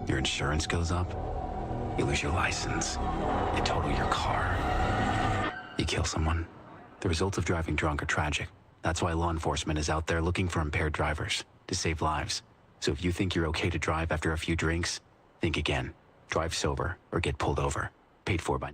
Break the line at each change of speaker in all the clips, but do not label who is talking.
Your insurance goes up. You lose your license. They total your car. You kill someone. The results of driving drunk are tragic. That's why law enforcement is out there looking for impaired drivers to save lives. So if you think you're okay to drive after a few drinks, think again. Drive sober or get pulled over. Paid for by...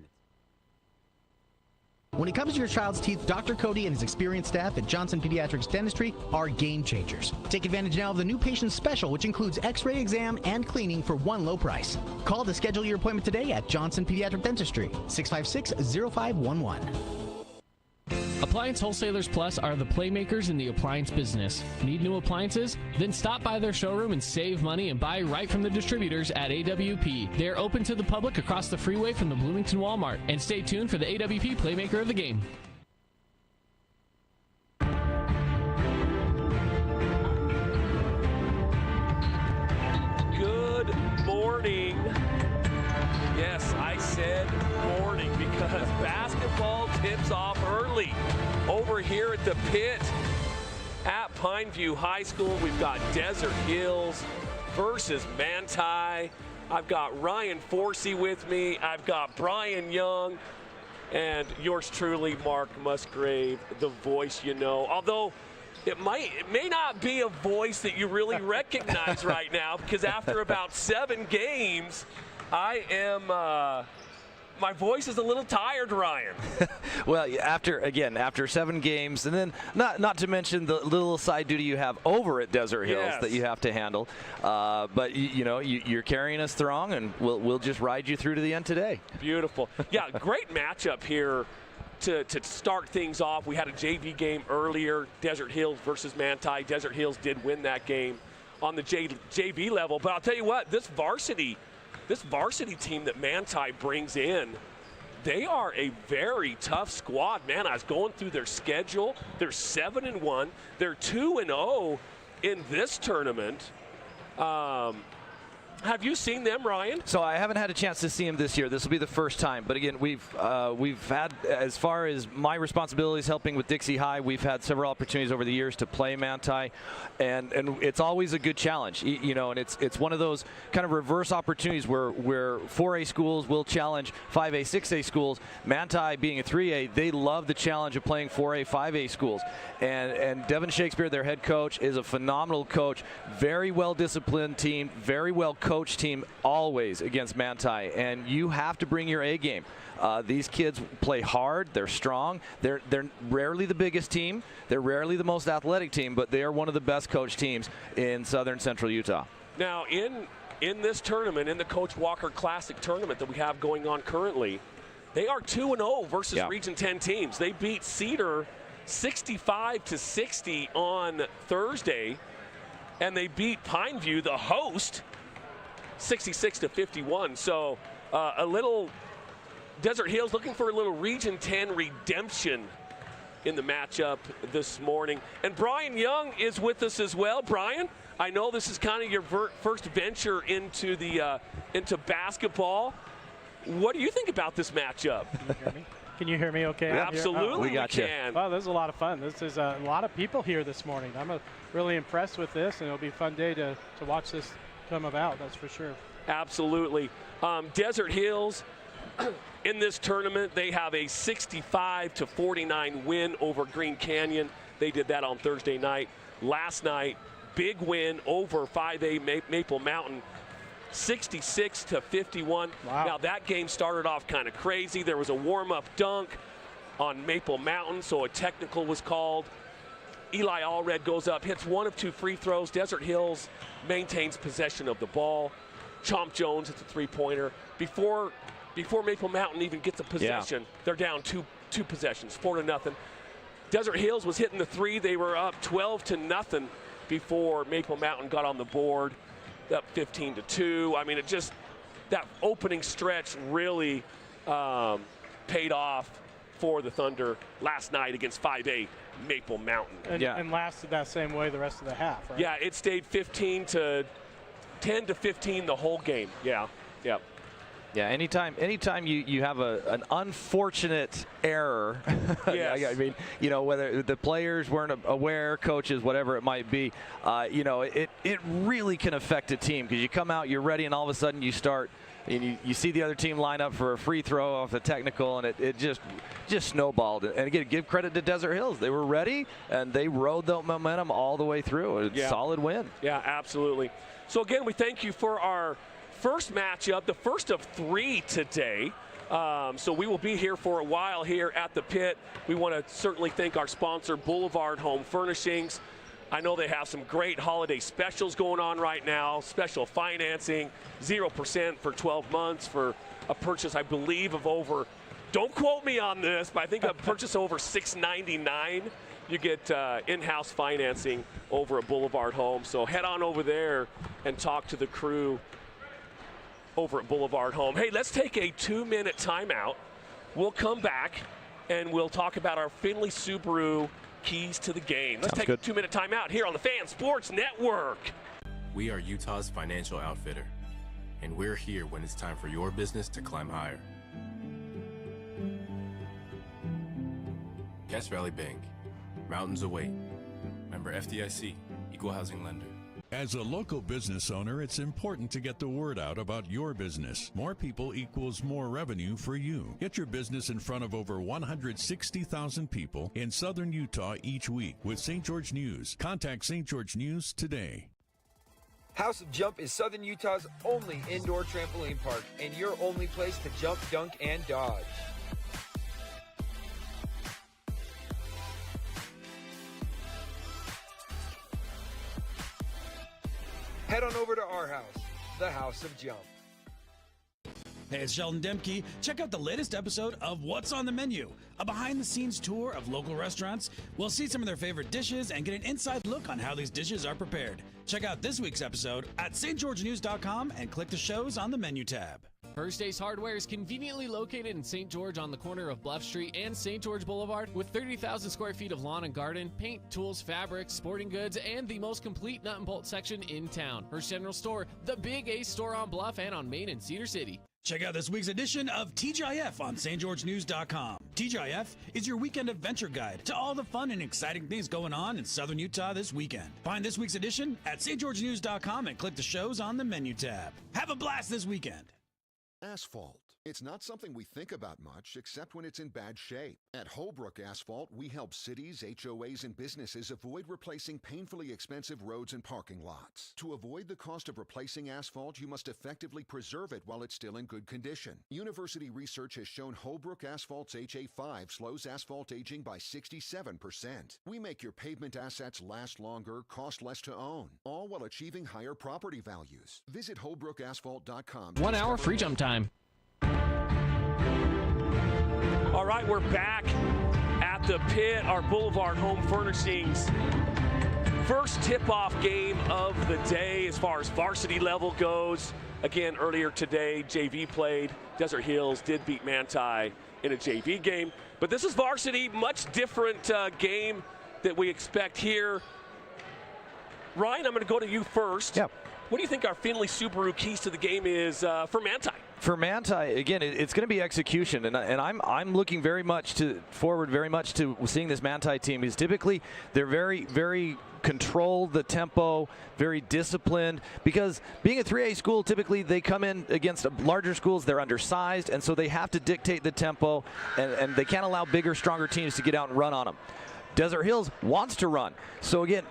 When it comes to your child's teeth, Dr. Cody and his experienced staff at Johnson Pediatrics Dentistry are game changers. Take advantage now of the new patient special, which includes x-ray exam and cleaning for one low price. Call to schedule your appointment today at Johnson Pediatric Dentistry, 656-0511.
Appliance Wholesalers Plus are the playmakers in the appliance business. Need new appliances? Then stop by their showroom and save money and buy right from the distributors at AWP. They are open to the public across the freeway from the Bloomington Walmart. And stay tuned for the AWP Playmaker of the Game.
Good morning. Yes, I said morning because basketball tips off early over here at the pit at Pineview High School. We've got Desert Hills versus Manti. I've got Ryan Forsey with me. I've got Brian Young and yours truly, Mark Musgrave, the voice you know. Although it may not be a voice that you really recognize right now, because after about 7 games, I am, my voice is a little tired, Ryan.
Well, after 7 games, and then not to mention the little side duty you have over at Desert Hills that you have to handle. But you're carrying us strong, and we'll just ride you through to the end today.
Beautiful. Yeah, great matchup here to start things off. We had a JV game earlier, Desert Hills versus Manti. Desert Hills did win that game on the JV level. But I'll tell you what, this varsity team that Manti brings in, they are a very tough squad. Man, I was going through their schedule. They're 7-1. They're 2-0 in this tournament. Have you seen them, Ryan?
So I haven't had a chance to see him this year. This will be the first time. But again, we've had, as far as my responsibilities helping with Dixie High, we've had several opportunities over the years to play Manti, and it's always a good challenge. And it's one of those kind of reverse opportunities where 4A schools will challenge 5A, 6A schools. Manti being a 3A, they love the challenge of playing 4A, 5A schools. And Devin Shakespeare, their head coach, is a phenomenal coach. Very well disciplined team, very well coached team always against Manti, and you have to bring your A game. These kids play hard. They're strong. They're rarely the biggest team. They're rarely the most athletic team, but they are one of the best coached teams in southern central Utah.
Now, in this tournament, in the Coach Walker Classic tournament that we have going on currently, they are 2-0 versus Region 10 teams. They beat Cedar 65-60 on Thursday, and they beat Pineview, the host, 66-51. So a little Desert Hills looking for a little Region 10 redemption in the matchup this morning. And Brian Young is with us as well. Brian, I know this is kind of your first venture into into basketball. What do you think about this matchup?
Can you hear me? Can you hear me okay?
Absolutely,
we got you.
Well, this is a lot of fun. This is a lot of people here this morning. I'm really impressed with this, and it'll be a fun day to watch this come about, that's for sure.
Absolutely. Desert Hills, in this tournament, they have a 65-49 win over Green Canyon. They did that on Thursday night. Last night, big win over 5A Maple Mountain, 66-51.
Wow.
Now, that game started off kind of crazy. There was a warm-up dunk on Maple Mountain, so a technical was called. Eli Allred goes up, hits 1 of 2 free throws. Desert Hills maintains possession of the ball. Chomp Jones hits a three-pointer. Before Maple Mountain even gets a possession, they're down two possessions, 4-0. Desert Hills was hitting the three. They were up 12-0 before Maple Mountain got on the board, up 15-2. I mean, that opening stretch really paid off for the Thunder last night against 5A Maple Mountain.
And lasted that same way the rest of the half, right?
Yeah, it stayed 10-15 the whole game. Yeah.
Yeah, anytime you have an unfortunate error,
Yes.
I mean, whether the players weren't aware, coaches, whatever it might be, it really can affect a team because you come out, you're ready, and all of a sudden you start, and you see the other team line up for a free throw off the technical, and it just snowballed. And again, give credit to Desert Hills. They were ready, and they rode the momentum all the way through. It's a solid win.
Yeah, absolutely. So again, we thank you for our first matchup, the first of 3 today. So we will be here for a while here at the pit. We want to certainly thank our sponsor, Boulevard Home Furnishings. I know they have some great holiday specials going on right now, special financing, 0% for 12 months for a purchase, I believe, of over, don't quote me on this, but I think a purchase over $699. You get in-house financing over at Boulevard Home. So head on over there and talk to the crew over at Boulevard Home. Hey, let's take a 2-minute timeout. We'll come back and we'll talk about our Findlay Subaru keys to the game. Let's take a 2-minute timeout here on the Fan Sports Network.
We are Utah's financial outfitter, and we're here when it's time for your business to climb higher. Cache Valley Bank, mountains await. Member FDIC, equal housing lender.
As a local business owner, it's important to get the word out about your business. More people equals more revenue for you. Get your business in front of over 160,000 people in southern Utah each week with St. George News. Contact St. George News today.
House of Jump is Southern Utah's only indoor trampoline park and your only place to jump, dunk, and dodge. Head on over to our house, the House of Jump.
Hey, it's Sheldon Demke. Check out the latest episode of What's on the Menu, a behind-the-scenes tour of local restaurants. We'll see some of their favorite dishes and get an inside look on how these dishes are prepared. Check out this week's episode at stgeorgenews.com and click the shows on the menu tab.
First Ace Hardware is conveniently located in St. George on the corner of Bluff Street and St. George Boulevard with 30,000 square feet of lawn and garden, paint, tools, fabrics, sporting goods, and the most complete nut and bolt section in town. First General Store, the Big Ace store on Bluff and on Main and Cedar City.
Check out this week's edition of TGIF on stgeorgenews.com. TGIF is your weekend adventure guide to all the fun and exciting things going on in southern Utah this weekend. Find this week's edition at stgeorgenews.com and click the shows on the menu tab. Have a blast this weekend.
Asphalt. It's not something we think about much, except when it's in bad shape. At Holbrook Asphalt, we help cities, HOAs, and businesses avoid replacing painfully expensive roads and parking lots. To avoid the cost of replacing asphalt, you must effectively preserve it while it's still in good condition. University research has shown Holbrook Asphalt's HA5 slows asphalt aging by 67%. We make your pavement assets last longer, cost less to own, all while achieving higher property values. Visit holbrookasphalt.com.
1 hour free jump time.
All right, we're back at the pit, our Boulevard Home Furnishings first tip-off game of the day as far as varsity level goes. Again, earlier today, JV played. Desert Hills did beat Manti in a JV game. But this is varsity, much different game that we expect here. Ryan, I'm going to go to you first.
Yep.
What do you think our Findlay Subaru keys to the game is for Manti?
For Manti, again, it's going to be execution, and I'm looking forward very much to seeing this Manti team. Because typically they're very controlled, the tempo, very disciplined. Because being a 3A school, typically they come in against larger schools. They're undersized, and so they have to dictate the tempo, and they can't allow bigger, stronger teams to get out and run on them. Desert Hills wants to run, so again,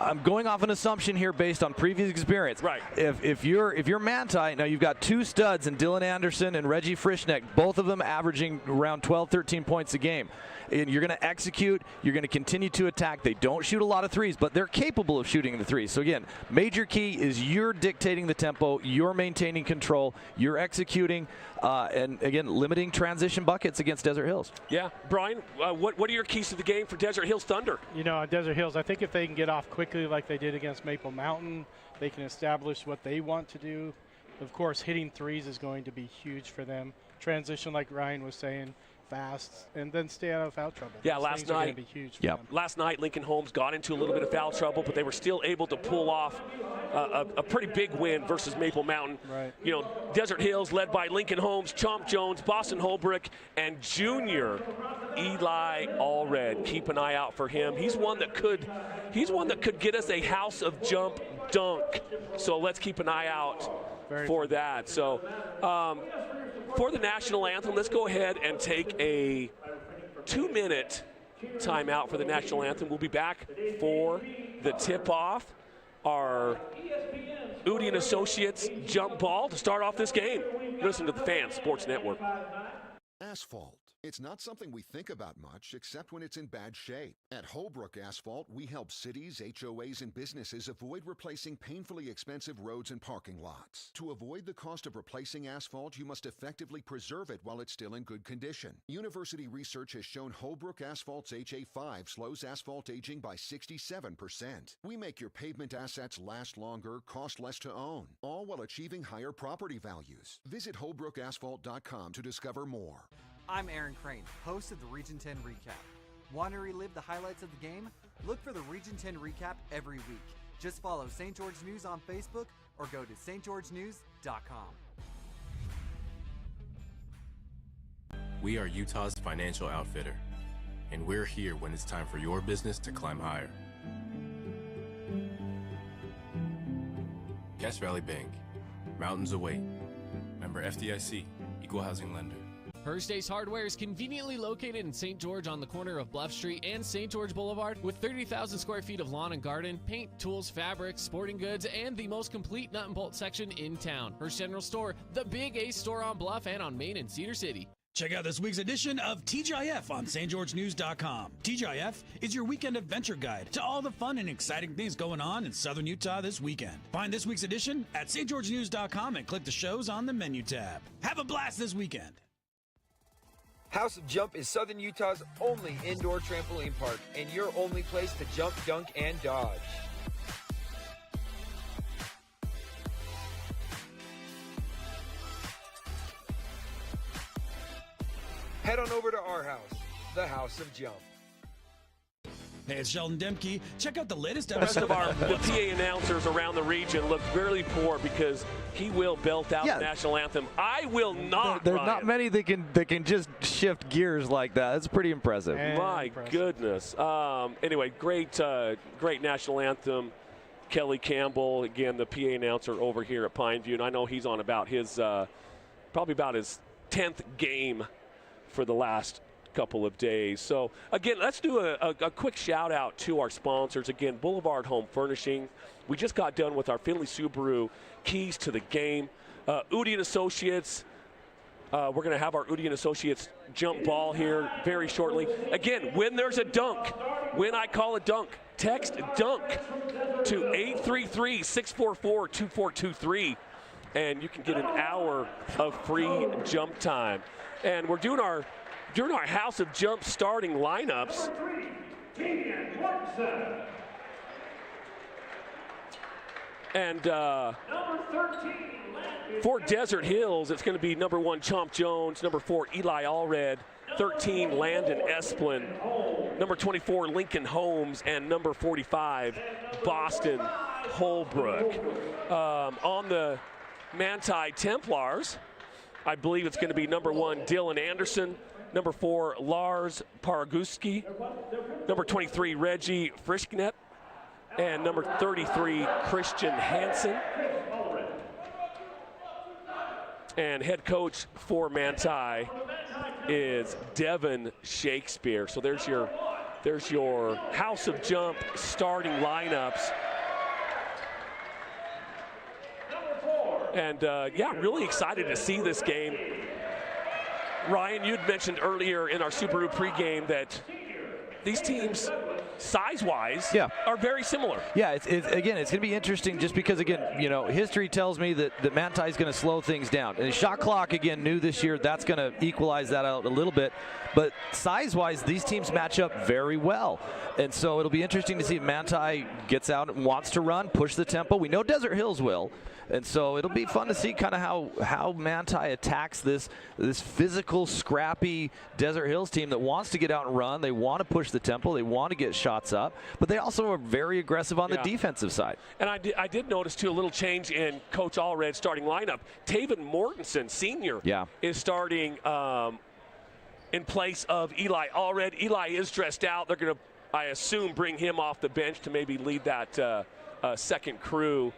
I'm going off an assumption here based on previous experience.
Right.
If you're Manti, now you've got two studs in Dylan Anderson and Reggie Frischneck, both of them averaging around 12, 13 points a game. And you're going to execute. You're going to continue to attack. They don't shoot a lot of threes, but they're capable of shooting the threes. So again, major key is you're dictating the tempo, you're maintaining control, you're executing, and again, limiting transition buckets against Desert Hills.
Yeah, Brian, what are your keys to the game for Desert Hills Thunder?
You know, on Desert Hills, I think if they can get off quickly like they did against Maple Mountain, they can establish what they want to do. Of course, hitting threes is going to be huge for them. Transition, like Ryan was saying, fast, and then stay out of foul trouble.
Yeah,
Those
last
things are gonna
night.
be huge for them.
Last night, Lincoln Holmes got into a little bit of foul trouble, but they were still able to pull off a pretty big win versus Maple Mountain.
Right.
You know, Desert Hills led by Lincoln Holmes, Chomp Jones, Boston Holbrook, and junior Eli Allred. Keep an eye out for him. He's one that could get us a house of jump dunk. So let's keep an eye out for that. So for the national anthem, let's go ahead and take a 2-minute timeout for the national anthem. We'll be back for the tip-off. Our Udi and Associates jump ball to start off this game. Listen to the Fan Sports Network.
Asphalt. It's not something we think about much, except when it's in bad shape. At Holbrook Asphalt, we help cities, HOAs, and businesses avoid replacing painfully expensive roads and parking lots. To avoid the cost of replacing asphalt, you must effectively preserve it while it's still in good condition. University research has shown Holbrook Asphalt's HA5 slows asphalt aging by 67%. We make your pavement assets last longer, cost less to own, all while achieving higher property values. Visit holbrookasphalt.com to discover more.
I'm Aaron Crane, host of the Region 10 Recap. Want to relive the highlights of the game? Look for the Region 10 Recap every week. Just follow St. George News on Facebook or go to stgeorgenews.com.
We are Utah's financial outfitter, and we're here when it's time for your business to climb higher. Cache Valley Bank, mountains await. Member FDIC, equal housing lender.
First Ace Hardware is conveniently located in St. George on the corner of Bluff Street and St. George Boulevard with 30,000 square feet of lawn and garden, paint, tools, fabrics, sporting goods, and the most complete nut and bolt section in town. First General Store, the big Ace store on Bluff and on Main in Cedar City.
Check out this week's edition of TGIF on stgeorgenews.com. TGIF is your weekend adventure guide to all the fun and exciting things going on in southern Utah this weekend. Find this week's edition at stgeorgenews.com and click the shows on the menu tab. Have a blast this weekend.
House of Jump is Southern Utah's only indoor trampoline park and your only place to jump, dunk, and dodge. Head on over to our house, the House of Jump.
Hey, it's Sheldon Demke. Check out the latest
The rest
episode
of the PA announcers around the region look very poor because he will belt out the national anthem. I will not.
There's
Ryan.
not many that can just shift gears like that. It's pretty impressive.
My goodness. Anyway, great national anthem. Kelly Campbell, again, the PA announcer over here at Pineview, and I know he's on about his probably about his 10th game for the last couple of days. So again, let's do a quick shout out to our sponsors. Again, Boulevard Home Furnishing. We just got done with our Finley Subaru keys to the game. Udi and Associates. We're going to have our Udi and Associates jump ball here very shortly. Again, when there's a dunk, when I call a dunk, text dunk to 833-644-2423 and you can get an hour of free jump time. And we're doing our House of Jump starting lineups. And for Desert Hills, it's going to be number 1, Chomp Jones, number 4, Eli Allred, 13, Landon Esplin, number 24, Lincoln Holmes, and number 45, Boston Holbrook. On the Manti Templars, I believe it's going to be number 1, Dylan Anderson, number 4, Lars Paraguski, number 23, Reggie Frischknepp, and number 33, Christian Hansen. And head coach for Manti is Devin Shakespeare. So there's your House of Jump starting lineups. And yeah, really excited to see this game. Ryan, you'd mentioned earlier in our Subaru pregame that these teams size-wise, are very similar.
Yeah, again, it's going to be interesting just because, again, you know, history tells me that Manti is going to slow things down. And the shot clock, again, new this year, that's going to equalize that out a little bit. But size-wise, these teams match up very well. And so it'll be interesting to see if Manti gets out and wants to run, push the tempo. We know Desert Hills will. And so it'll be fun to see kind of how Manti attacks this physical, scrappy Desert Hills team that wants to get out and run. They want to push the tempo. They want to get shots up. But they also are very aggressive on the defensive side.
And I did notice, too, a little change in Coach Allred's starting lineup. Taven Mortensen, senior, is starting in place of Eli Allred. Eli is dressed out. They're going to, I assume, bring him off the bench to maybe lead that second crew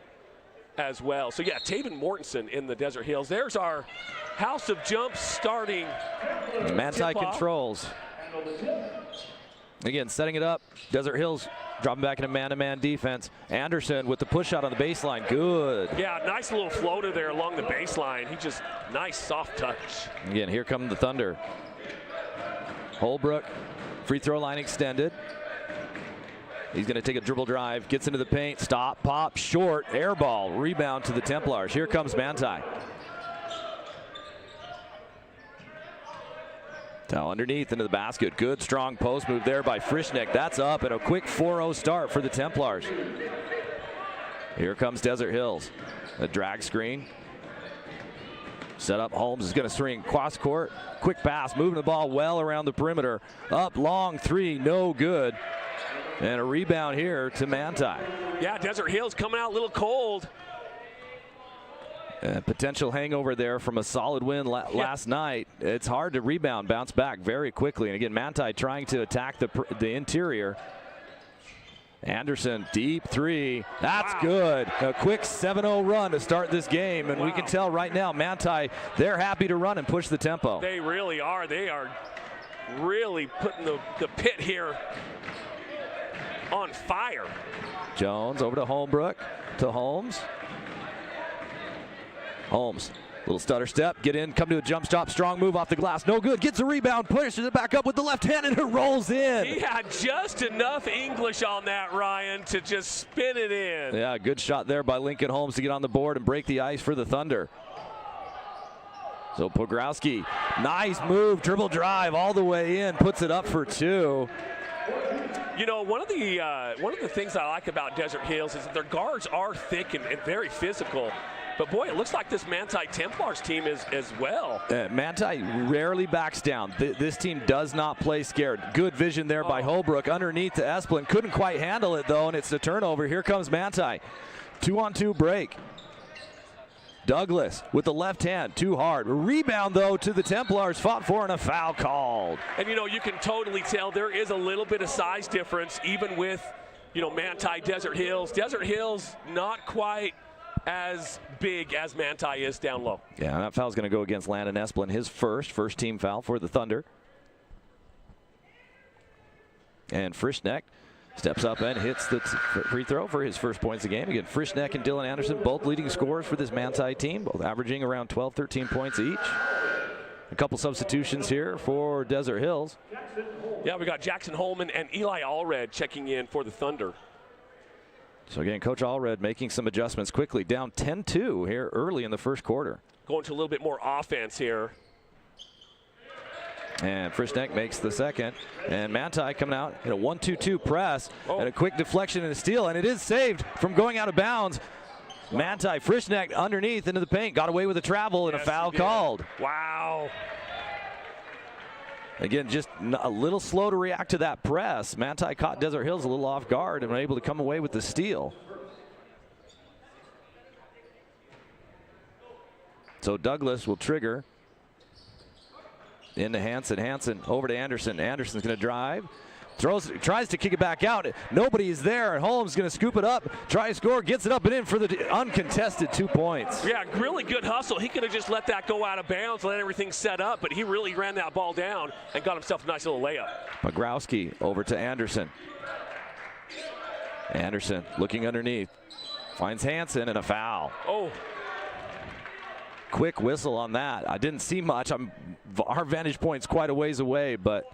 as well. So, yeah, Taven Mortensen in the Desert Hills. There's our House of Jumps starting.
Manti controls. Again, setting it up. Desert Hills dropping back into man-to-man defense. Anderson with the push out on the baseline. Good.
Yeah, nice little floater there along the baseline. He just, nice soft touch.
Again, here come the Thunder. Holbrook, free throw line extended. He's going to take a dribble drive, gets into the paint, stop, pop, short, air ball, rebound to the Templars. Here comes Manti. Now underneath into the basket. Good, strong post move there by Frischneck. That's up, and a quick 4-0 start for the Templars. Here comes Desert Hills. A drag screen. Set up, Holmes is going to swing cross court. Quick pass, moving the ball well around the perimeter. Up, long three, no good. And a rebound here to Manti.
Yeah, Desert Hills coming out a little cold.
Potential hangover there from a solid win last night. It's hard to rebound, bounce back very quickly. And again, Manti trying to attack the interior. Anderson, deep three. That's good. A quick 7-0 run to start this game. And we can tell right now, Manti, they're happy to run and push the tempo.
They really are. They are really putting the pit here on fire.
Jones over to Holbrook, to Holmes. Holmes, little stutter step, get in, come to a jump stop, strong move off the glass, no good, gets a rebound, pushes it back up with the left hand, and it rolls in.
He had just enough English on that, Ryan, to just spin it in.
Yeah, good shot there by Lincoln Holmes to get on the board and break the ice for the Thunder. So Pogrowski, nice move, dribble drive all the way in, puts it up for two.
You know, one of the things I like about Desert Hills is that their guards are thick and very physical. But boy, it looks like this Manti Templars team is as well.
Manti rarely backs down. This team does not play scared. Good vision there by Holbrook underneath to Esplin. Couldn't quite handle it though, and it's a turnover. Here comes Manti. 2-on-2 break. Douglas with the left hand, too hard. Rebound, though, to the Templars, fought for, and a foul called.
And, you know, you can totally tell there is a little bit of size difference, even with, you know, Manti, Desert Hills. Desert Hills not quite as big as Manti is down low.
Yeah, that foul's going to go against Landon Esplin, his first team foul for the Thunder. And Frischneck steps up and hits the free throw for his first points of the game. Again, Frischneck and Dylan Anderson, both leading scorers for this Manti team, both averaging around 12, 13 points each. A couple substitutions here for Desert Hills.
Yeah, we got Jackson Holman and Eli Allred checking in for the Thunder.
So again, Coach Allred making some adjustments quickly, down 10-2 here early in the first quarter.
Going to a little bit more offense here.
And Frischneck makes the second. And Manti coming out in a 1-2-2 press and a quick deflection and a steal. And it is saved from going out of bounds. Manti, Frischneck underneath into the paint. Got away with a travel and a foul called.
Wow.
Again, just a little slow to react to that press. Manti caught Desert Hills a little off guard and were able to come away with the steal. So Douglas will trigger. Into Hansen. Hansen over to Anderson. Anderson's going to drive. Tries to kick it back out. Nobody is there. And Holmes going to scoop it up. Try to score. Gets it up and in for the uncontested 2 points.
Yeah, really good hustle. He could have just let that go out of bounds, let everything set up. But he really ran that ball down and got himself a nice little layup.
Pogrowski over to Anderson. Anderson looking underneath. Finds Hansen and a foul.
Oh.
Quick whistle on that. I didn't see much. Our vantage point's quite a ways away, but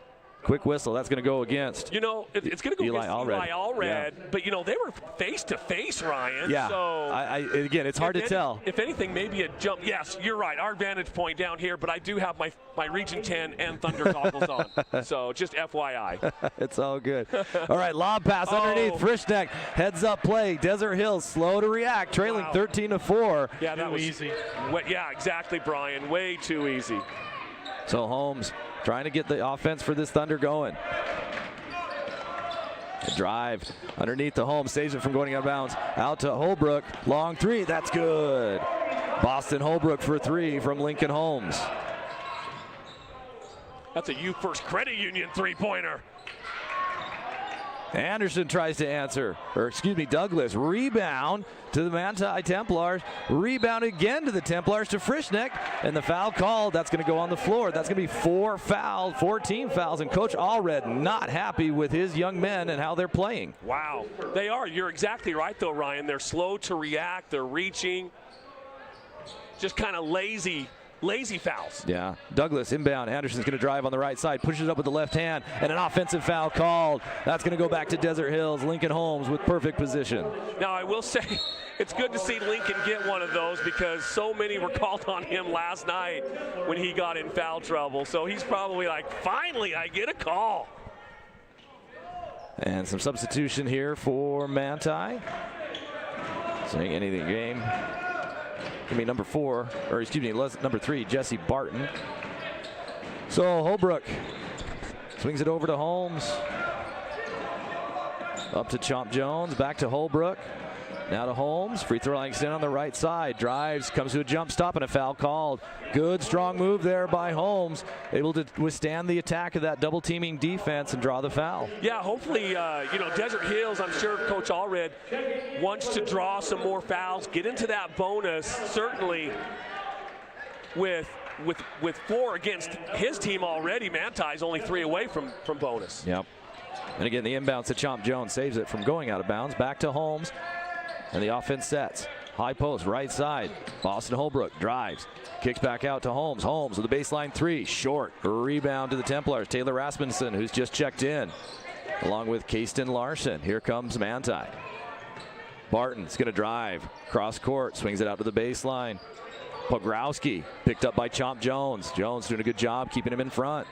Quick whistle. That's going to go against.
You know, it's going to go
Eli
against
Allred.
Eli Allred.
Yeah.
But, you know, they were face to face, Ryan.
Yeah.
So
again, it's hard to tell.
If anything, maybe a jump. Yes, you're right. Our vantage point down here, but I do have my Region 10 and Thunder goggles on. So just FYI.
It's all good. All right, lob pass underneath. Frischneck heads up play. Desert Hills slow to react, trailing 13-4.
Yeah, that was
easy.
Yeah, exactly, Brian. Way too easy.
So Holmes trying to get the offense for this Thunder going. A drive underneath the Holmes, saves it from going out of bounds. Out to Holbrook, long three, that's good. Boston Holbrook for three from Lincoln Holmes.
That's a U First Credit Union three-pointer.
Anderson tries to answer, or excuse me, Douglas. Rebound to the Manti Templars. Rebound again to the Templars to Frischneck. And the foul called. That's going to go on the floor. That's going to be 14 fouls. And Coach Allred not happy with his young men and how they're playing.
Wow. They are. You're exactly right, though, Ryan. They're slow to react. They're reaching. Just kind of lazy fouls.
Yeah. Douglas inbound. Anderson's going to drive on the right side. Pushes it up with the left hand. And an offensive foul called. That's going to go back to Desert Hills. Lincoln Holmes with perfect position.
Now, I will say, it's good to see Lincoln get one of those because so many were called on him last night when he got in foul trouble. So he's probably like, finally, I get a call.
And some substitution here for Manti. Saying anything game. Give me number 3, Jesse Barton. So Holbrook swings it over to Holmes. Up to Chomp Jones, back to Holbrook. Now to Holmes, free throw line extend on the right side. Drives, comes to a jump stop and a foul called. Good strong move there by Holmes. Able to withstand the attack of that double teaming defense and draw the foul.
Yeah, hopefully, Desert Hills, I'm sure Coach Allred wants to draw some more fouls, get into that bonus, certainly with 4 against his team already. Manti's only 3 away from bonus.
Yep. And again, the inbounds to Chomp Jones saves it from going out of bounds. Back to Holmes. And the offense sets. High post, right side. Boston Holbrook drives. Kicks back out to Holmes. Holmes with the baseline 3. Short. Rebound to the Templars. Taylor Rasmussen, who's just checked in. Along with Kayston Larson. Here comes Manti. Barton's going to drive. Cross court. Swings it out to the baseline. Pogrowski picked up by Chomp Jones. Jones doing a good job keeping him in front.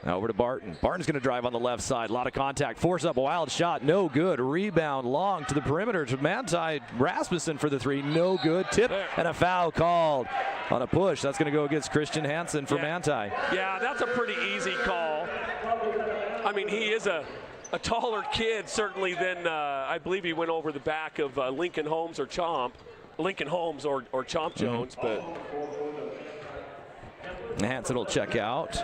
Now over to Barton. Barton's going to drive on the left side. A lot of contact. Force up a wild shot. No good. Rebound long to the perimeter to Manti. Rasmussen for the 3. No good. Tip and a foul called on a push. That's going to go against Christian Hansen for Manti.
Yeah, that's a pretty easy call. I mean, he is a taller kid, certainly, than I believe he went over the back of Lincoln Holmes or Chomp. Lincoln Holmes or Chomp Jones, but
Hansen will check out.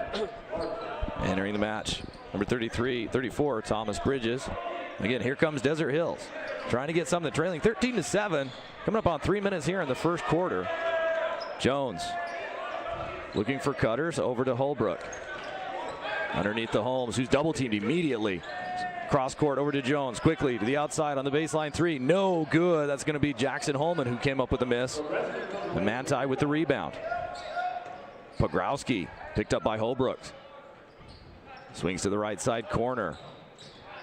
Entering the match, number 34, Thomas Bridges. Again, here comes Desert Hills. Trying to get something, trailing 13-7. Coming up on 3 minutes here in the first quarter. Jones looking for cutters over to Holbrook. Underneath the Holmes, who's double teamed immediately. Cross court over to Jones, quickly to the outside on the baseline 3. No good. That's going to be Jackson Holman who came up with a miss. And Manti with the rebound. Pogrowski picked up by Holbrook. Swings to the right side corner.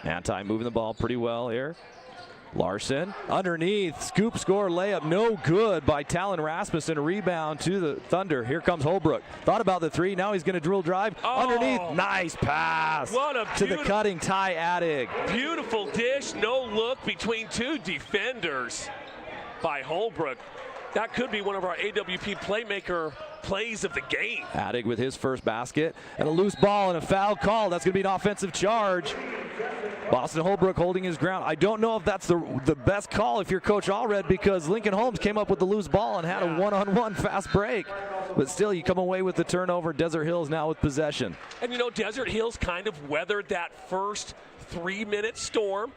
Manti moving the ball pretty well here. Larson underneath, scoop score layup, no good by Talon Rasmussen. A rebound to the Thunder. Here comes Holbrook. Thought about the 3, now he's going to drill drive. Underneath, nice pass to the cutting Ty Addig.
Beautiful dish, no look between 2 defenders by Holbrook. That could be one of our AWP playmaker plays of the game.
Addig with his first basket and a loose ball and a foul call. That's going to be an offensive charge. Boston Holbrook holding his ground. I don't know if that's the best call if you're Coach Allred, because Lincoln Holmes came up with the loose ball and had a one-on-one fast break. But still, you come away with the turnover. Desert Hills now with possession.
And Desert Hills kind of weathered that first 3-minute storm.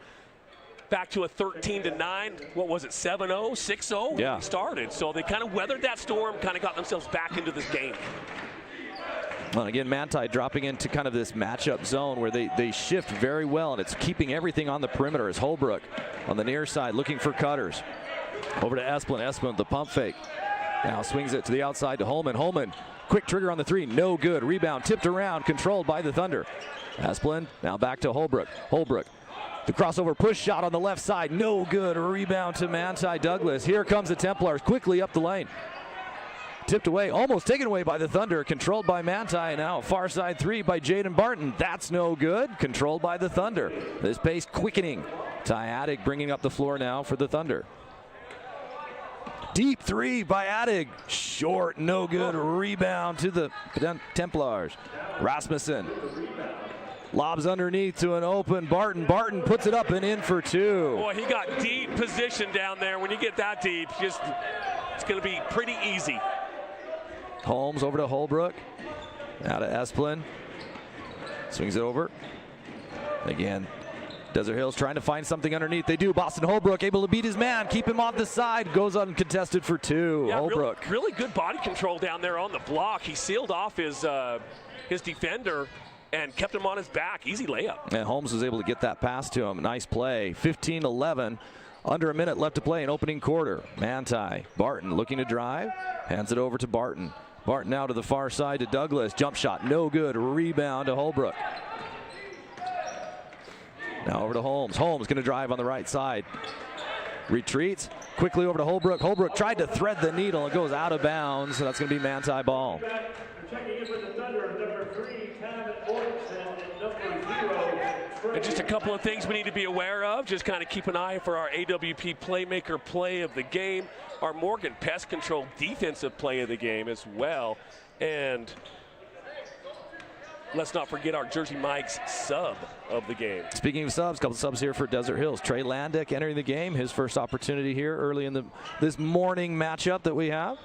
Back to a 13-9, what was it, 7-0, 6-0 when we started. So they kind of weathered that storm, kind of got themselves back into this game.
Well, again, Manti dropping into kind of this matchup zone where they shift very well, and it's keeping everything on the perimeter as Holbrook on the near side looking for cutters. Over to Esplin with the pump fake. Now swings it to the outside to Holman. Holman, quick trigger on the three, no good. Rebound tipped around, controlled by the Thunder. Asplund now back to Holbrook. Holbrook, the crossover push shot on the left side, no good. Rebound to Manti Douglas. Here comes the Templars quickly up the lane. Tipped away, almost taken away by the Thunder, controlled by Manti. Now far side three by Jaden Barton. That's no good, controlled by the Thunder. This pace quickening. Ty Attig bringing up the floor now for the Thunder. Deep three by Attig, short, no good. Rebound to the Templars. Rasmussen lobs underneath to an open Barton. Barton puts it up and in for two.
Boy, he got deep position down there. When you get that deep, it's going to be pretty easy.
Holmes over to Holbrook. Now to Esplin. Swings it over. Again, Desert Hills trying to find something underneath. They do. Boston Holbrook able to beat his man. Keep him off the side. Goes uncontested for two.
Yeah,
Holbrook.
Really good body control down there on the block. He sealed off his defender and kept him on his back. Easy layup.
And Holmes was able to get that pass to him. Nice play. 15-11. Under a minute left to play in opening quarter. Manti. Barton looking to drive. Hands it over to Barton. Barton now to the far side to Douglas. Jump shot, no good. Rebound to Holbrook. Now over to Holmes. Holmes going to drive on the right side. Retreats. Quickly over to Holbrook. Holbrook tried to thread the needle and goes out of bounds. So that's going to be Manti ball.
And just a couple of things we need to be aware of. Just kind of keep an eye for our AWP Playmaker play of the game. Our Morgan Pest Control defensive play of the game as well. And let's not forget our Jersey Mike's sub of the game.
Speaking of subs, a couple subs here for Desert Hills. Trey Landick entering the game. His first opportunity here early in this morning matchup that we have.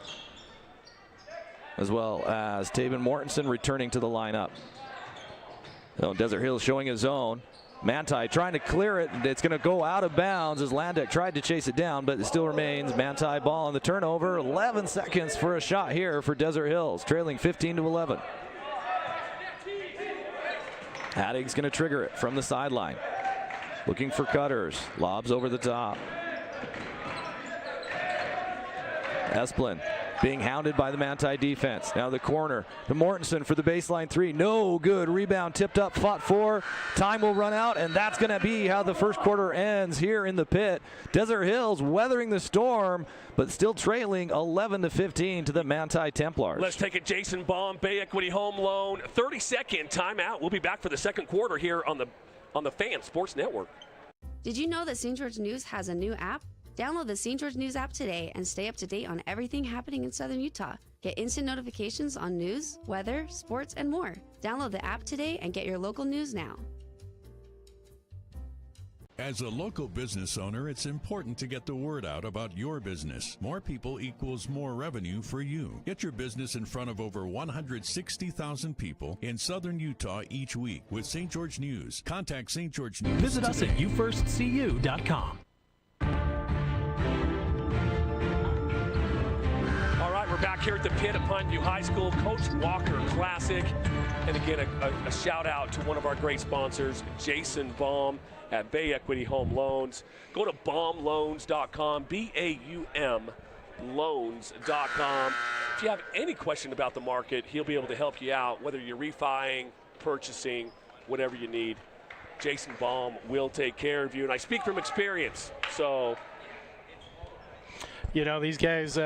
As well as Taven Mortensen returning to the lineup. So Desert Hills showing his zone. Manti trying to clear it. It's going to go out of bounds as Landick tried to chase it down, but it still remains Manti ball on the turnover. 11 seconds for a shot here for Desert Hills, trailing 15-11. Attig's going to trigger it from the sideline. Looking for cutters. Lobs over the top. Esplin being hounded by the Manti defense. Now the corner to Mortensen for the baseline three. No good. Rebound tipped up, fought for. Time will run out, and that's going to be how the first quarter ends here in the pit. Desert Hills weathering the storm, but still trailing 11-15 to the Manti Templars.
Let's take a Jason Baum Bay Equity Home Loan 30-second timeout. We'll be back for the second quarter here on the Fan Sports Network.
Did you know that St. George News has a new app? Download the St. George News app today and stay up to date on everything happening in Southern Utah. Get instant notifications on news, weather, sports, and more. Download the app today and get your local news now.
As a local business owner, it's important to get the word out about your business. More people equals more revenue for you. Get your business in front of over 160,000 people in Southern Utah each week with St. George News. Contact St. George News
Visit us at youfirstcu.com.
We're back here at the pit at Pine View High School, Coach Walker Classic. And again, a shout out to one of our great sponsors, Jason Baum at Bay Equity Home Loans. Go to baumloans.com, B-A-U-M loans.com. If you have any question about the market, he'll be able to help you out, whether you're refining, purchasing, whatever you need. Jason Baum will take care of you. And I speak from experience, so...
You know, these guys,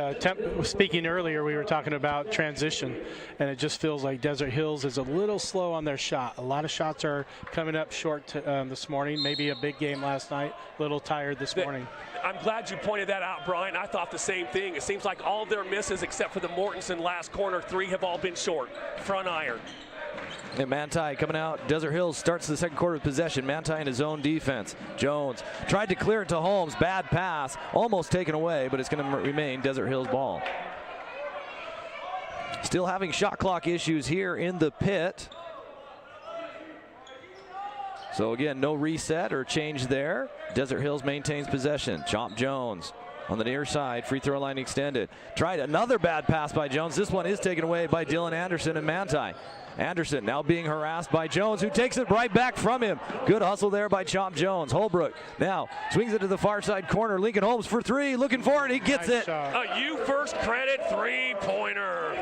speaking earlier, we were talking about transition, and it just feels like Desert Hills is a little slow on their shot. A lot of shots are coming up short this morning. Maybe a big game last night, a little tired this morning.
I'm glad you pointed that out, Brian. I thought the same thing. It seems like all of their misses, except for the Mortensen last corner three, have all been short. Front iron.
And Manti coming out. Desert Hills starts the second quarter with possession. Manti in his own defense. Jones tried to clear it to Holmes. Bad pass. Almost taken away, but it's going to remain Desert Hills ball. Still having shot clock issues here in the pit. So again, no reset or change there. Desert Hills maintains possession. Chomp Jones on the near side, free throw line extended. Tried another bad pass by Jones. This one is taken away by Dylan Anderson and Manti. Anderson now being harassed by Jones, who takes it right back from him. Good hustle there by Chomp Jones. Holbrook now swings it to the far side corner. Lincoln Holmes for three, looking for it. He gets it.
A You First Credit three-pointer.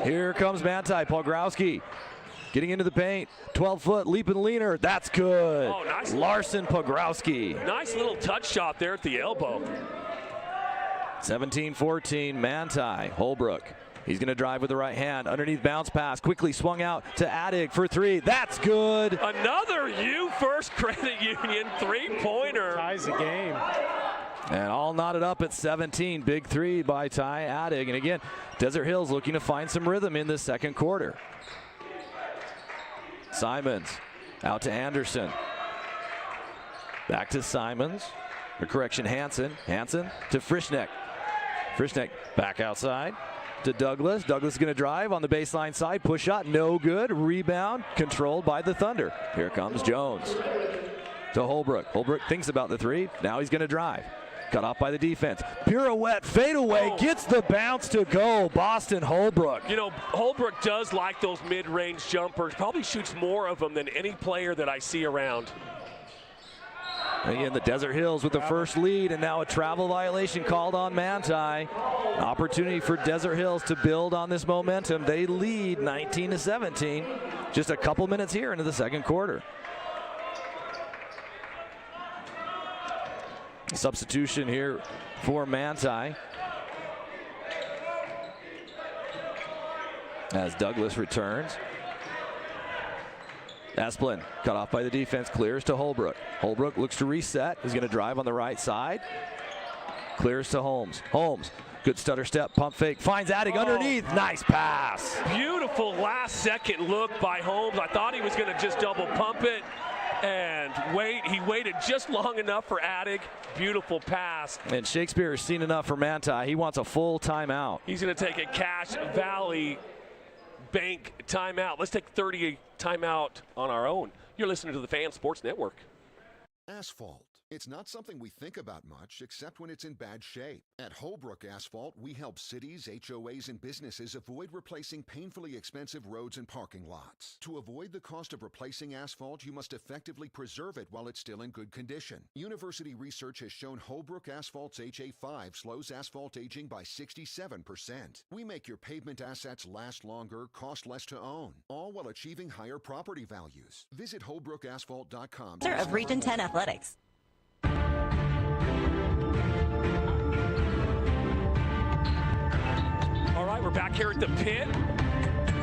Here comes Manti. Pogrowski getting into the paint. 12-foot leaping leaner. That's good.
Oh, nice.
Larson Pogrowski.
Nice little touch shot there at the elbow.
17-14, Manti. Holbrook. He's going to drive with the right hand. Underneath bounce pass. Quickly swung out to Addig for three. That's good.
Another You First Credit Union three-pointer.
Ties the game.
And all knotted up at 17. Big three by Ty Addig. And again, Desert Hills looking to find some rhythm in this second quarter. Simons out to Anderson. Back to Simons. Or correction, Hansen. Hansen to Frischneck. Frischneck back outside to Douglas. Douglas is going to drive on the baseline side. Push shot, no good. Rebound controlled by the Thunder. Here comes Jones to Holbrook. Holbrook thinks about the three. Now he's going to drive. Cut off by the defense. Pirouette, fadeaway, gets the bounce to go. Boston Holbrook.
You know, Holbrook does like those mid-range jumpers. Probably shoots more of them than any player that I see around.
And again, the Desert Hills with the first lead, and now a travel violation called on Manti. Opportunity for Desert Hills to build on this momentum. They lead 19-17. Just a couple minutes here into the second quarter. Substitution here for Manti as Douglas returns. Esplin cut off by the defense, clears to Holbrook. Holbrook looks to reset, is going to drive on the right side. Clears to Holmes. Holmes, good stutter step, pump fake, finds Addig underneath, nice pass.
Beautiful last second look by Holmes. I thought he was going to just double pump it and wait. He waited just long enough for Addig. Beautiful pass.
And Shakespeare has seen enough for Manti. He wants a full timeout.
He's going to take a Cache Valley Bank timeout. Let's take 30 timeout on our own. You're listening to the Fan Sports Network.
Asphalt. It's not something we think about much, except when it's in bad shape. At Holbrook Asphalt, we help cities, HOAs, and businesses avoid replacing painfully expensive roads and parking lots. To avoid the cost of replacing asphalt, you must effectively preserve it while it's still in good condition. University research has shown Holbrook Asphalt's HA5 slows asphalt aging by 67%. We make your pavement assets last longer, cost less to own, all while achieving higher property values. Visit HolbrookAsphalt.com.
Of Region 10 Athletics.
All right, we're back here at the pit.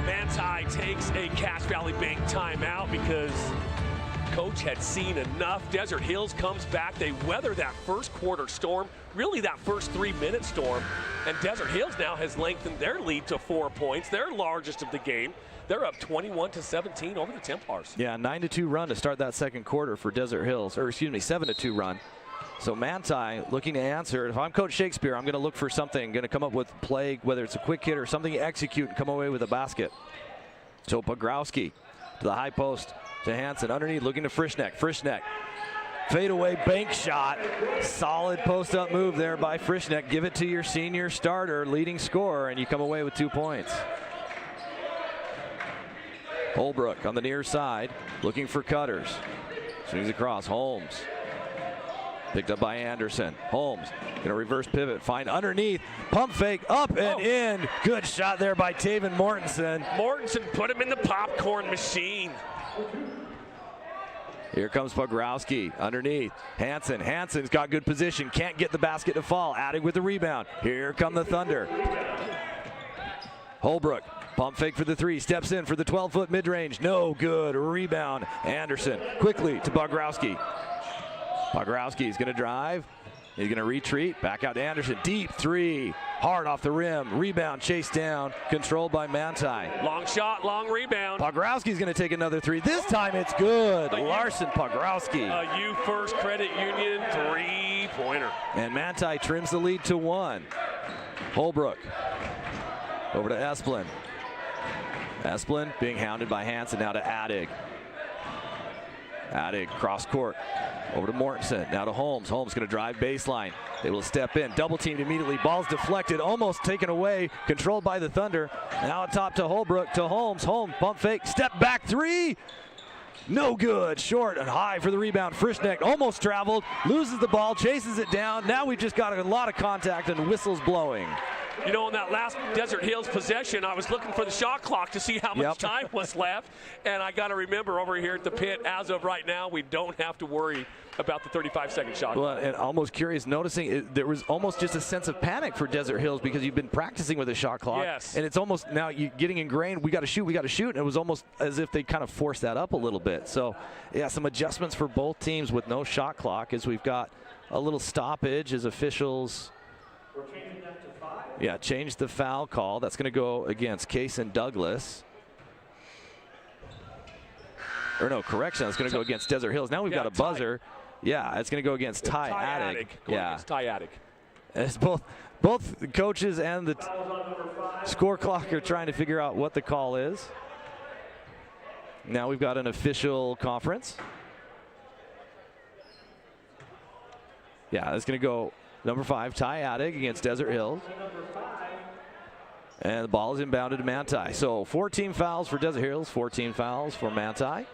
Manti takes a Cache Valley Bank timeout because coach had seen enough. Desert Hills comes back. They weather that first quarter storm, really that first 3-minute storm. And Desert Hills now has lengthened their lead to 4 points, their largest of the game. They're up 21-17 over the Templars.
Yeah, 9-2 run to start that second quarter for Desert Hills, or excuse me, 7-2 run. So Manti looking to answer. If I'm Coach Shakespeare, I'm going to look for something, going to come up with play, whether it's a quick hit or something to execute and come away with a basket. So Pogrowski to the high post to Hansen. Underneath, looking to Frischneck. Frischneck. Fadeaway bank shot. Solid post-up move there by Frischneck. Give it to your senior starter, leading scorer, and you come away with 2 points. Holbrook on the near side, looking for cutters. Swings across. Holmes. Picked up by Anderson. Holmes going to reverse pivot. Find underneath. Pump fake. Up and in. Good shot there by Taven Mortensen.
Mortensen put him in the popcorn machine.
Here comes Pogrowski underneath. Hansen. Hansen's got good position. Can't get the basket to fall. Addig with the rebound. Here come the Thunder. Holbrook. Pump fake for the three. Steps in for the 12-foot mid-range. No good. Rebound. Anderson quickly to Pogrowski. Pogrowski is going to drive. He's going to retreat. Back out to Anderson. Deep three. Hard off the rim. Rebound chased down. Controlled by Manti.
Long shot, long rebound.
Pogrowski's going to take another three. This time it's good. Larson Pogrowski.
A You First Credit Union three-pointer.
And Manti trims the lead to 1. Holbrook. Over to Esplin. Esplin being hounded by Hansen. Now to Addig. Addig cross court. Over to Mortensen, now to Holmes. Holmes going to drive baseline. Able to step in, double teamed immediately. Ball's deflected, almost taken away, controlled by the Thunder. Now on top to Holbrook, to Holmes. Holmes, pump fake, step back three. No good, short and high for the rebound. Frischneck almost traveled, loses the ball, chases it down. Now we've just got a lot of contact and whistles blowing.
You know, in that last Desert Hills possession, I was looking for the shot clock to see how much time was left. And I got to remember over here at the pit, as of right now, we don't have to worry about the 35-second shot clock.
Well, and almost curious, noticing there was almost just a sense of panic for Desert Hills because you've been practicing with a shot clock.
Yes.
And it's almost now you getting ingrained, we got to shoot. And it was almost as if they kind of forced that up a little bit. So, yeah, some adjustments for both teams with no shot clock as we've got a little stoppage as officials.
We're changing that to 5.
Yeah, change the foul call. That's going to go against Case and Douglas. Or no, correction, that's going to go against Desert Hills. Now we've got a buzzer. Yeah, it's going to go against Ty Attic.
Yeah, Ty Attic.
It's both the coaches and the score clock are trying to figure out what the call is. Now we've got an official conference. Yeah, it's going to go number 5, Ty Attic against Desert Hills. And the ball is inbounded to Manti. So 14 fouls for Desert Hills, 14 fouls for Manti.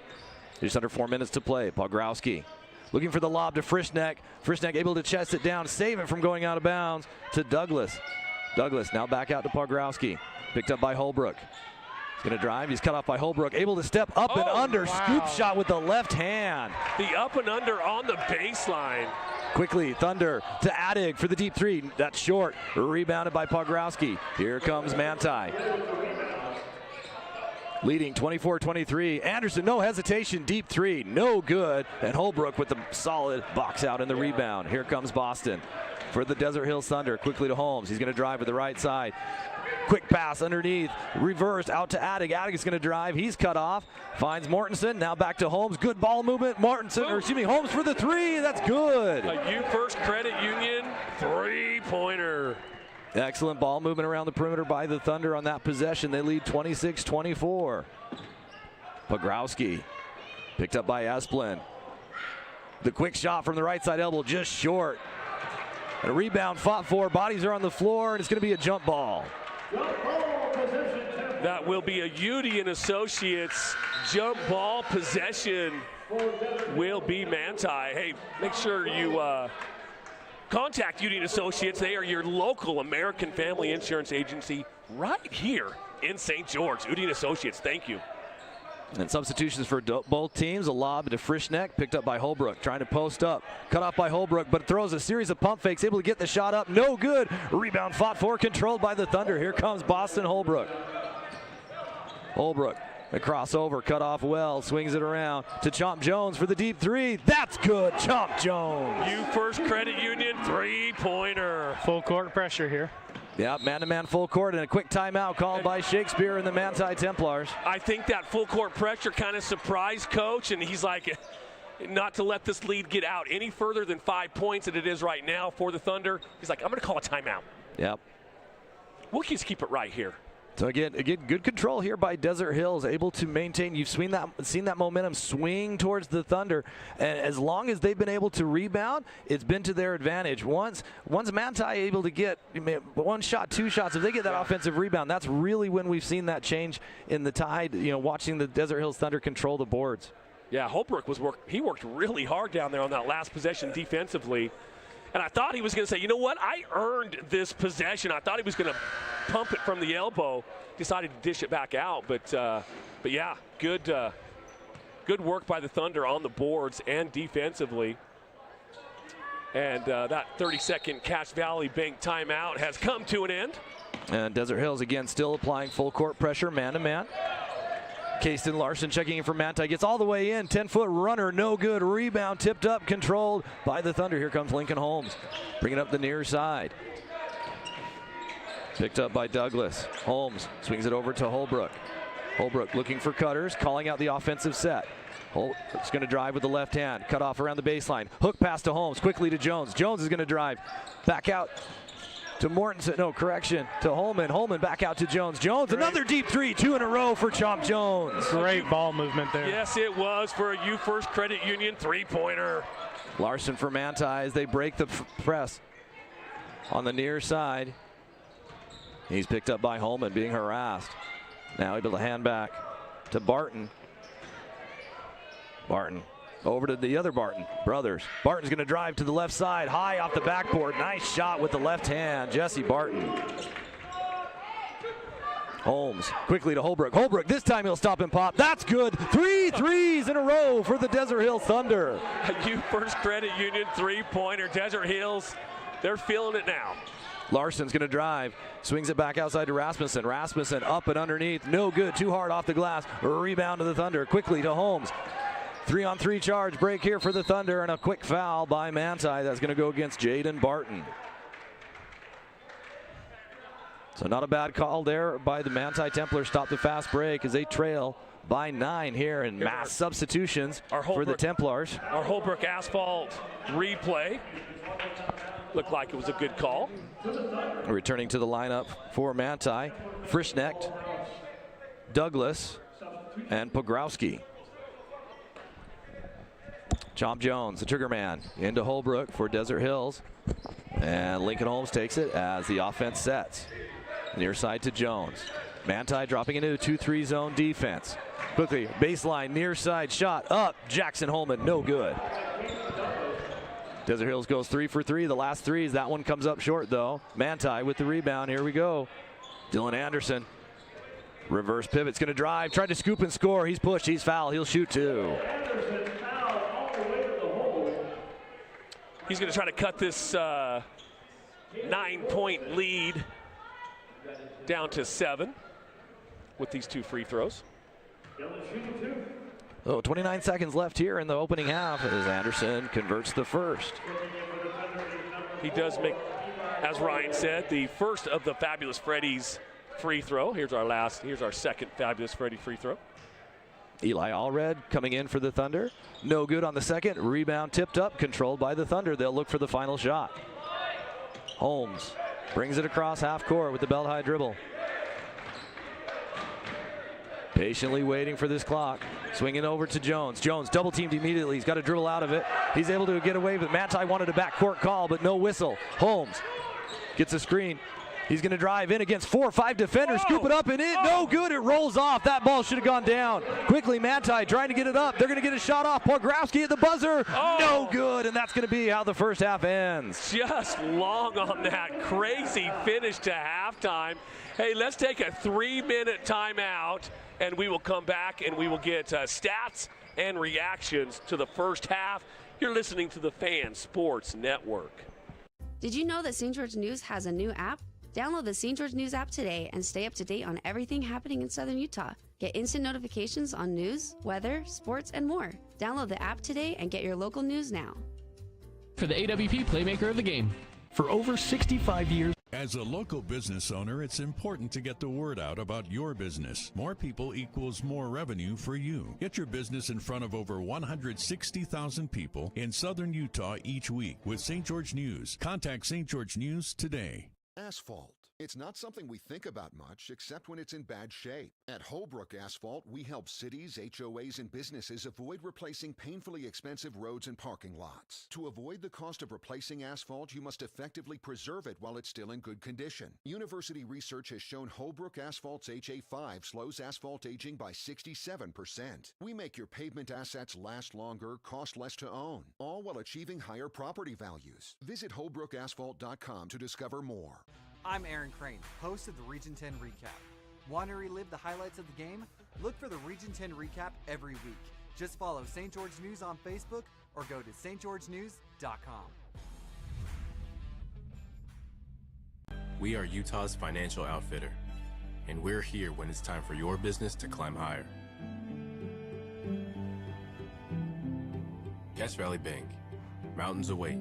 Just under 4 minutes to play. Pogrowski looking for the lob to Frischneck. Frischneck able to chest it down, save it from going out of bounds to Douglas. Douglas now back out to Pogrowski. Picked up by Holbrook. He's going to drive. He's cut off by Holbrook. Able to step up and under.
Wow.
Scoop shot with the left hand.
The up and under on the baseline.
Quickly, Thunder to Adig for the deep three. That's short. Rebounded by Pogrowski. Here comes Manti. Leading 24-23. Anderson, no hesitation, deep three, no good. And Holbrook with the solid box out in the rebound. Here comes Boston for the Desert Hills Thunder. Quickly to Holmes. He's going to drive with the right side. Quick pass underneath, reversed out to Adig. Adig is going to drive. He's cut off. Finds Mortensen. Now back to Holmes. Good ball movement. Holmes for the three. That's good.
A U First Credit Union three-pointer.
Excellent ball movement around the perimeter by the Thunder on that possession. They lead 26-24. Pogrowski picked up by Esplin. The quick shot from the right side elbow just short. And a rebound fought for. Bodies are on the floor, and it's going to be a jump ball.
That will be a Udy and Associates jump ball possession. Will be Manti. Hey, make sure you contact Udy and Associates. They are your local American Family Insurance agency right here in St. George. Udy and Associates, thank you.
And substitutions for both teams. A lob to Frischneck, picked up by Holbrook, trying to post up. Cut off by Holbrook, but throws a series of pump fakes, able to get the shot up. No good. Rebound fought for, controlled by the Thunder. Here comes Boston Holbrook. Holbrook, a crossover, cut off well, swings it around to Chomp Jones for the deep three. That's good, Chomp Jones.
U First Credit Union three-pointer.
Full court pressure here.
Yeah, man-to-man full court, and a quick timeout called by Shakespeare and the Manti Templars.
I think that full court pressure kind of surprised Coach, and he's like, not to let this lead get out any further than 5 points that it is right now for the Thunder. He's like, I'm going to call a timeout.
Yep.
We'll just keep it right here.
So again, good control here by Desert Hills, able to maintain. You've seen that momentum swing towards the Thunder, and as long as they've been able to rebound, it's been to their advantage. Once Manti able to get one shot, two shots, if they get that offensive rebound, that's really when we've seen that change in the tide. You know, watching the Desert Hills Thunder control the boards.
Yeah, Holbrook worked really hard down there on that last possession defensively. And I thought he was going to say, you know what, I earned this possession. I thought he was going to pump it from the elbow. Decided to dish it back out. But yeah, good work by the Thunder on the boards and defensively. And that 30-second Cache Valley Bank timeout has come to an end.
And Desert Hills, again, still applying full court pressure, man-to-man. Kasten Larson checking in for Manti, gets all the way in, 10-foot runner, no good. Rebound tipped up, controlled by the Thunder. Here comes Lincoln Holmes, bringing up the near side. Picked up by Douglas. Holmes swings it over to Holbrook. Holbrook looking for cutters, calling out the offensive set. Holbrook's going to drive with the left hand, cut off around the baseline. Hook pass to Holmes, quickly to Jones. Jones is going to drive back out to Mortensen. No, correction, to Holman. Holman back out to Jones. Jones, another deep three, 2 in a row for Chomp Jones.
Great ball movement there.
Yes, it was for a U First Credit Union three-pointer.
Larson for Manti as they break the press on the near side. He's picked up by Holman, being harassed. Now able to hand back to Barton. Barton over to the other Barton brothers. Barton's going to drive to the left side, high off the backboard. Nice shot with the left hand, Jesse Barton. Holmes quickly to Holbrook. Holbrook, this time he'll stop and pop. That's good. 3 threes in a row for the Desert Hills Thunder.
A U First Credit Union three-pointer. Desert Hills, they're feeling it now.
Larson's going to drive, swings it back outside to Rasmussen. Rasmussen up and underneath, no good, too hard off the glass. Rebound to the Thunder, quickly to Holmes. 3-on-3 charge break here for the Thunder, and a quick foul by Manti. That's going to go against Jaden Barton. So not a bad call there by the Manti Templars. Stop the fast break as they trail by 9 here, and mass substitutions for the Templars.
Our Holbrook Asphalt replay looked like it was a good call.
Returning to the lineup for Manti, Frischnecht, Douglas, and Pogrowski. Chomp Jones, the trigger man, into Holbrook for Desert Hills. And Lincoln Holmes takes it as the offense sets. Near side to Jones. Manti dropping into a 2-3 zone defense. Quickly, baseline, near side shot up. Jackson Holman, no good. Desert Hills goes 3 for 3. The last threes, that one comes up short though. Manti with the rebound, here we go. Dylan Anderson. Reverse pivot's gonna drive, tried to scoop and score. He's pushed, he's fouled, he'll shoot 2.
He's going to try to cut this 9-point lead down to 7 with these 2 free throws.
29 seconds left here in the opening half as Anderson converts the first.
He does make, as Ryan said, the first of the Fabulous Freddy's free throw. Here's our second Fabulous Freddy free throw.
Eli Allred coming in for the Thunder. No good on the second. Rebound tipped up, controlled by the Thunder. They'll look for the final shot. Holmes brings it across half court with the belt high dribble. Patiently waiting for this clock. Swinging over to Jones. Jones double teamed immediately. He's got to dribble out of it. He's able to get away with it. Manti wanted a backcourt call, but no whistle. Holmes gets a screen. He's going to drive in against 4 or 5 defenders. Scoop it up and in. No good. It rolls off. That ball should have gone down. Quickly, Manti trying to get it up. They're going to get a shot off. Pogrowski at the buzzer. No good. And that's going to be how the first half ends.
Just long on that crazy finish to halftime. Hey, let's take a 3-minute timeout, and we will come back and we will get stats and reactions to the first half. You're listening to the Fan Sports Network.
Did you know that St. George News has a new app? Download the St. George News app today and stay up to date on everything happening in Southern Utah. Get instant notifications on news, weather, sports, and more. Download the app today and get your local news now.
For the AWP Playmaker of the Game.
For over 65 years.
As a local business owner, it's important to get the word out about your business. More people equals more revenue for you. Get your business in front of over 160,000 people in Southern Utah each week with St. George News. Contact St. George News today.
Asphalt. It's not something we think about much, except when it's in bad shape. At Holbrook Asphalt, we help cities, HOAs, and businesses avoid replacing painfully expensive roads and parking lots. To avoid the cost of replacing asphalt, you must effectively preserve it while it's still in good condition. University research has shown Holbrook Asphalt's HA5 slows asphalt aging by 67%. We make your pavement assets last longer, cost less to own, all while achieving higher property values. Visit holbrookasphalt.com to discover more.
I'm Aaron Crane, host of the Region 10 Recap. Want to relive the highlights of the game? Look for the Region 10 Recap every week. Just follow St. George News on Facebook or go to stgeorgenews.com.
We are Utah's financial outfitter, and we're here when it's time for your business to climb higher. Cache Valley Bank, mountains await.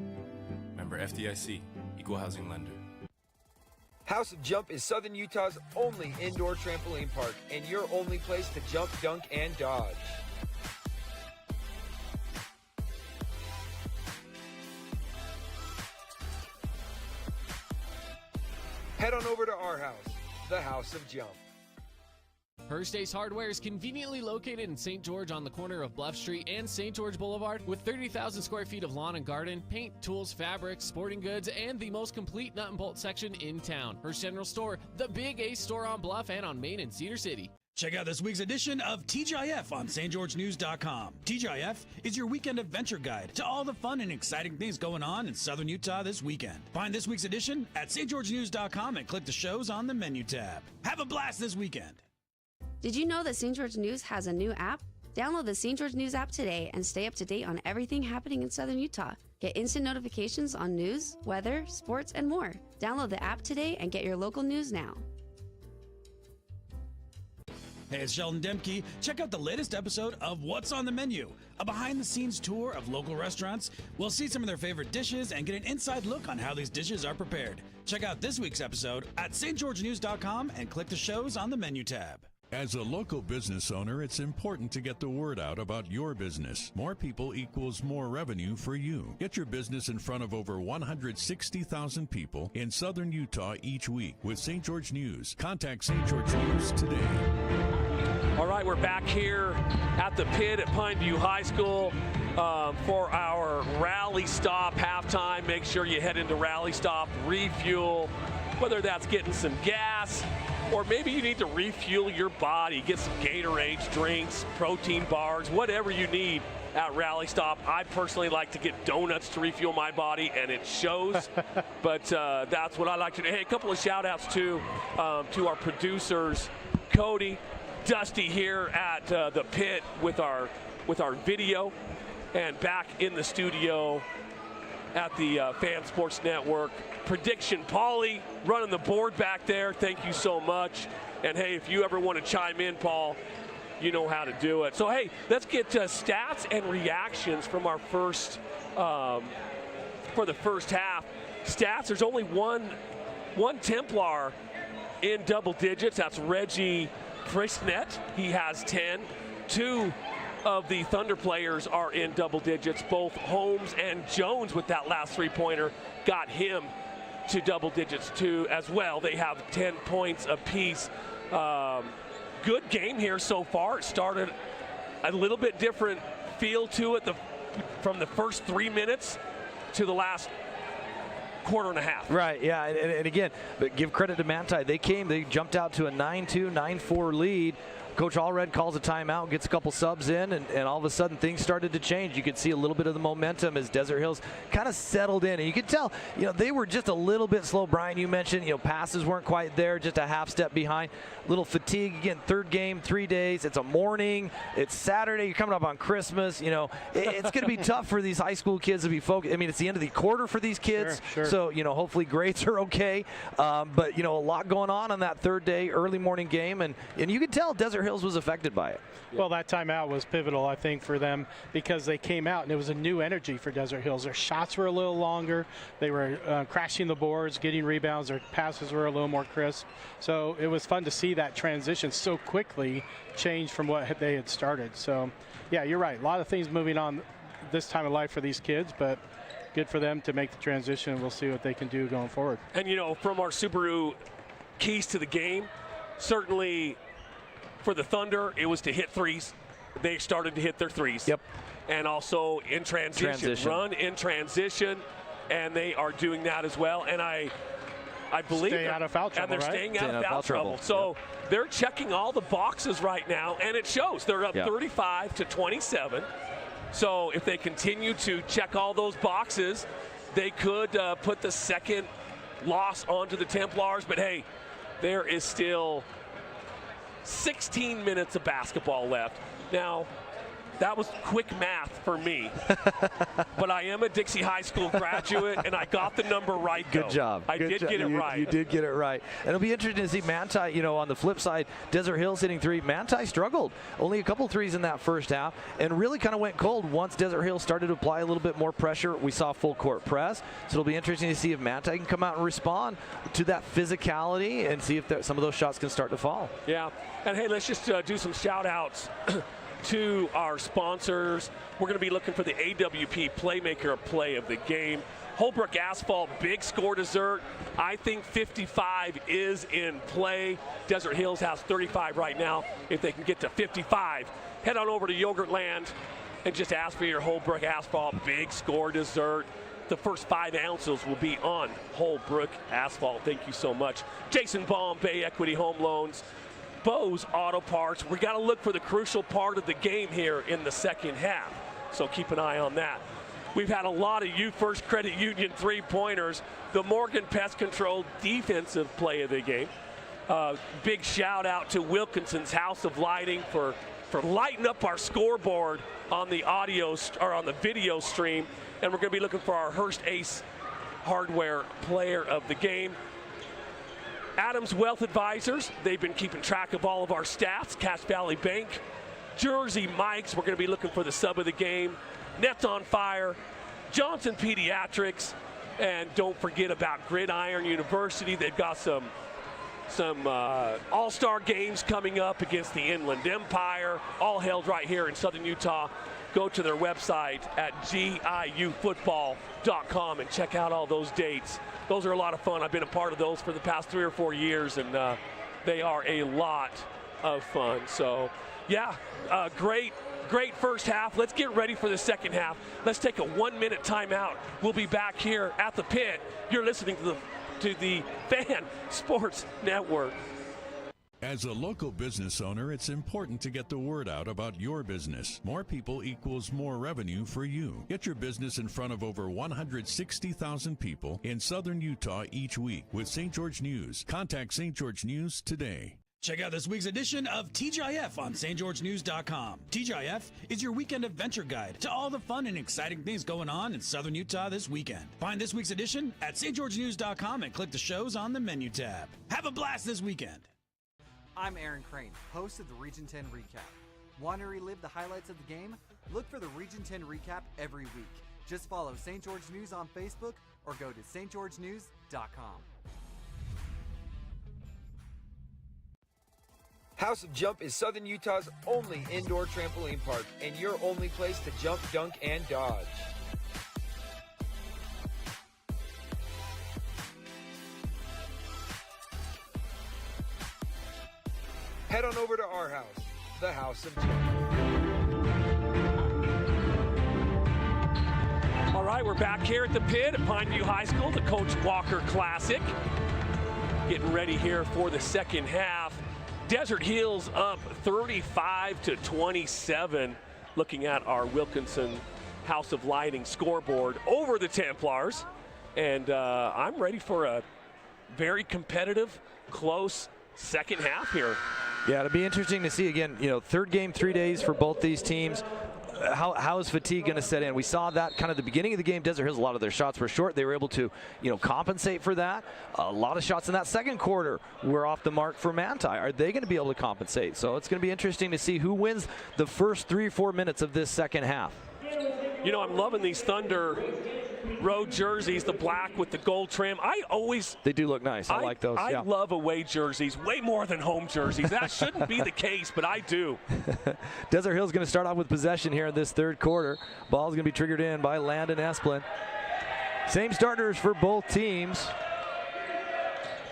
Member FDIC, equal housing lender.
House of Jump is Southern Utah's only indoor trampoline park and your only place to jump, dunk, and dodge. Head on over to our house, the House of Jump.
First Ace Hardware is conveniently located in St. George on the corner of Bluff Street and St. George Boulevard with 30,000 square feet of lawn and garden, paint, tools, fabrics, sporting goods, and the most complete nut and bolt section in town. First General Store, the Big Ace store on Bluff and on Main in Cedar City.
Check out this week's edition of TGIF on stgeorgenews.com. TGIF is your weekend adventure guide to all the fun and exciting things going on in Southern Utah this weekend. Find this week's edition at stgeorgenews.com and click the shows on the menu tab. Have a blast this weekend.
Did you know that St. George News has a new app? Download the St. George News app today and stay up to date on everything happening in Southern Utah. Get instant notifications on news, weather, sports, and more. Download the app today and get your local news now.
Hey, it's Sheldon Demke. Check out the latest episode of What's on the Menu, a behind-the-scenes tour of local restaurants. We'll see some of their favorite dishes and get an inside look on how these dishes are prepared. Check out this week's episode at stgeorgenews.com and click the shows on the menu tab.
As a local business owner, it's important to get the word out about your business. More people equals more revenue for you. Get your business in front of over 160,000 people in Southern Utah each week with St. George News. Contact St. George News today.
All right, we're back here at the pit at Pineview High School for our rally stop halftime. Make sure you head into rally stop, refuel, whether that's getting some gas, or maybe you need to refuel your body, get some Gatorades, drinks, protein bars, whatever you need at Rally Stop. I personally like to get donuts to refuel my body, and it shows. But that's what I like to do. Hey, a couple of shout-outs to our producers, Cody, Dusty here at the pit with our video, and back in the studio at the Fan Sports Network. Prediction, Paulie running the board back there. Thank you so much. And hey, if you ever want to chime in, Paul, you know how to do it. So hey, let's get stats and reactions from our first for the first half. Stats: there's only one Templar in double digits. That's Reggie Frisnet. He has 10. 2 of the Thunder players are in double digits. Both Holmes and Jones with that last three-pointer got him to double digits too as well. They have 10 points apiece. Good game here so far. It started a little bit different feel to it from the first 3 minutes to the last quarter and a half.
Right, yeah, and again, but give credit to Manti. They jumped out to a 9-2, 9-4 lead. Coach Allred calls a timeout, gets a couple subs in, and all of a sudden things started to change. You could see a little bit of the momentum as Desert Hills kind of settled in. And you could tell, they were just a little bit slow. Brian, you mentioned, passes weren't quite there, just a half step behind. Little fatigue. Again, third game, 3 days. It's a morning. It's Saturday. You're coming up on Christmas. It's going to be tough for these high school kids to be focused. I mean, it's the end of the quarter for these kids.
Sure.
So, hopefully grades are okay. But, a lot going on that third day, early morning game. And you could tell Desert Hills was affected by it.
Well, that timeout was pivotal, I think, for them because they came out and it was a new energy for Desert Hills. Their shots were a little longer. They were crashing the boards, getting rebounds. Their passes were a little more crisp. So it was fun to see that transition so quickly change from what they had started. So, yeah, you're right. A lot of things moving on this time of life for these kids, but good for them to make the transition. We'll see what they can do going forward.
And, from our Subaru keys to the game, certainly for the Thunder, it was to hit threes. They started to hit their threes.
Yep.
And also in transition. Run in transition, and they are doing that as well. And I believe
stay out of foul trouble,
and they're
right?
staying out of foul trouble. So they're checking all the boxes right now, and it shows. They're up 35-27. So if they continue to check all those boxes, they could put the second loss onto the Templars. But hey, there is still 16 minutes of basketball left. Now, that was quick math for me, but I am a Dixie High School graduate, and I got the number right.
Good job.
I did get it right.
You did get it right. And it'll be interesting to see Manti, on the flip side, Desert Hills hitting three. Manti struggled. Only a couple threes in that first half and really kind of went cold once Desert Hills started to apply a little bit more pressure. We saw full court press. So it'll be interesting to see if Manti can come out and respond to that physicality and see if some of those shots can start to fall.
Yeah. And hey, let's just do some shout outs to our sponsors. We're going to be looking for the AWP Playmaker Play of the Game. Holbrook Asphalt, big score dessert. I think 55 is in play. Desert Hills has 35 right now. If they can get to 55, head on over to Yogurtland and just ask for your Holbrook Asphalt big score dessert. The first 5 ounces will be on Holbrook Asphalt. Thank you so much. Jason Baum, Bay Equity Home Loans, Bose Auto Parts. We got to look for the crucial part of the game here in the second half, so keep an eye on that. We've had a lot of U First Credit Union three-pointers. The Morgan Pest Control defensive play of the game. Big shout out to Wilkinson's House of Lighting for lighting up our scoreboard on the audio or on the video stream. And we're going to be looking for our Hearst Ace Hardware player of the game. Adams Wealth Advisors, they've been keeping track of all of our stats. Cache Valley Bank, Jersey Mike's, we're going to be looking for the sub of the game. Nets on Fire, Johnson Pediatrics, and don't forget about Gridiron University. They've got some all-star games coming up against the Inland Empire, all held right here in Southern Utah. Go to their website at giufootball.com and check out all those dates. Those are a lot of fun. I've been a part of those for the past 3 or 4 years, and they are a lot of fun. So, yeah, great first half. Let's get ready for the second half. Let's take a 1-minute timeout. We'll be back here at the pit. You're listening to the Fan Sports Network.
As a local business owner, it's important to get the word out about your business. More people equals more revenue for you. Get your business in front of over 160,000 people in Southern Utah each week with St. George News. Contact St. George News today.
Check out this week's edition of TGIF on stgeorgenews.com. TGIF is your weekend adventure guide to all the fun and exciting things going on in Southern Utah this weekend. Find this week's edition at stgeorgenews.com and click the shows on the menu tab. Have a blast this weekend.
I'm Aaron Crane, host of the Region 10 Recap. Want to relive the highlights of the game? Look for the Region 10 Recap every week. Just follow St. George News on Facebook or go to stgeorgenews.com.
House of Jump is Southern Utah's only indoor trampoline park and your only place to jump, dunk, and dodge. Head on over to our house, the House of Jump.
All right, we're back here at the pit at Pineview High School, the Coach Walker Classic. Getting ready here for the second half. Desert Hills up 35-27. Looking at our Wilkinson House of Lighting scoreboard over the Templars. And I'm ready for a very competitive, close second half here.
Yeah, it'll be interesting to see again, third game, 3 days for both these teams. How is fatigue going to set in? We saw that kind of the beginning of the game. Desert Hills, a lot of their shots were short. They were able to, compensate for that. A lot of shots in that second quarter were off the mark for Manti. Are they going to be able to compensate? So it's going to be interesting to see who wins the first 3 or 4 minutes of this second half.
I'm loving these Thunder road jerseys, the black with the gold trim.
They do look nice. I like those.
I love away jerseys way more than home jerseys. That shouldn't be the case, but I do.
Desert Hills going to start off with possession here in this third quarter. Ball's going to be triggered in by Landon Esplin. Same starters for both teams.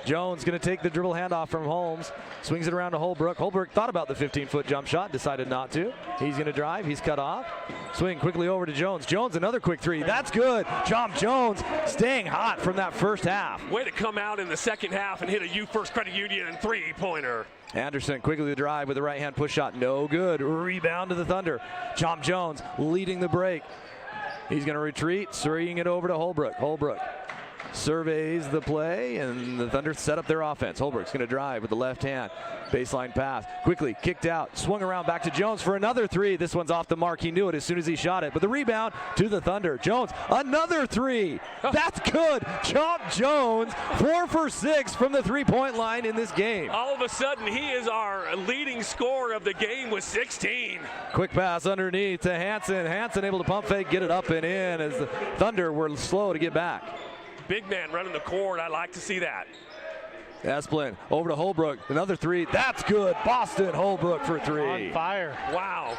Jones going to take the dribble handoff from Holmes. Swings it around to Holbrook. Holbrook thought about the 15-foot jump shot, decided not to. He's going to drive. He's cut off. Swing quickly over to Jones. Jones, another quick three. That's good. John Jones staying hot from that first half.
Way to come out in the second half and hit a U First Credit Union three-pointer.
Anderson quickly the drive with a right-hand push shot. No good. Rebound to the Thunder. John Jones leading the break. He's going to retreat, swinging it over to Holbrook. Holbrook surveys the play, and the Thunder set up their offense. Holbrook's going to drive with the left hand. Baseline pass. Quickly kicked out. Swung around back to Jones for another three. This one's off the mark. He knew it as soon as he shot it. But the rebound to the Thunder. Jones, another three. That's good. Chomp Jones, 4 for 6 from the three-point line in this game.
All of a sudden, he is our leading scorer of the game with 16.
Quick pass underneath to Hansen. Hansen able to pump fake, get it up and in as the Thunder were slow to get back.
Big man running the court. I like to see that.
Esplin over to Holbrook. Another three. That's good. Boston Holbrook for three.
On fire.
Wow.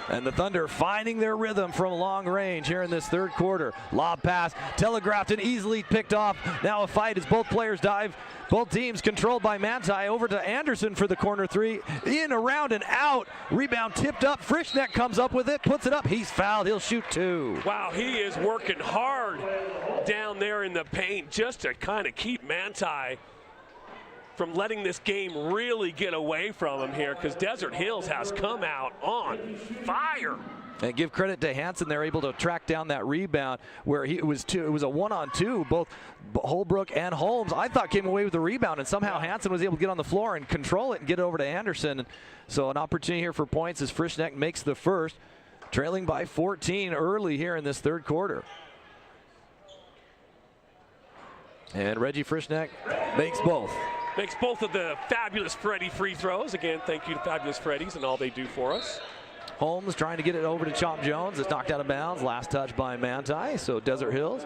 And the Thunder finding their rhythm from long range here in this third quarter. Lob pass, telegraphed and easily picked off. Now a fight as both players dive. Both teams controlled by Manti. Over to Anderson for the corner three. In, around, and out. Rebound tipped up. Frischneck comes up with it, puts it up. He's fouled. He'll shoot 2.
Wow, he is working hard down there in the paint just to kind of keep Manti from letting this game really get away from him here, because Desert Hills has come out on fire.
And give credit to Hansen. They're able to track down that rebound where it was a 1-on-2. Both Holbrook and Holmes, I thought, came away with the rebound, and somehow Hansen was able to get on the floor and control it and get it over to Anderson. So an opportunity here for points as Frischneck makes the first, trailing by 14 early here in this third quarter. And Reggie Frischneck makes both.
Makes both of the Fabulous Freddy free throws. Again, thank you to Fabulous Freddy's and all they do for us.
Holmes trying to get it over to Chomp Jones. It's knocked out of bounds. Last touch by Manti. So Desert Hills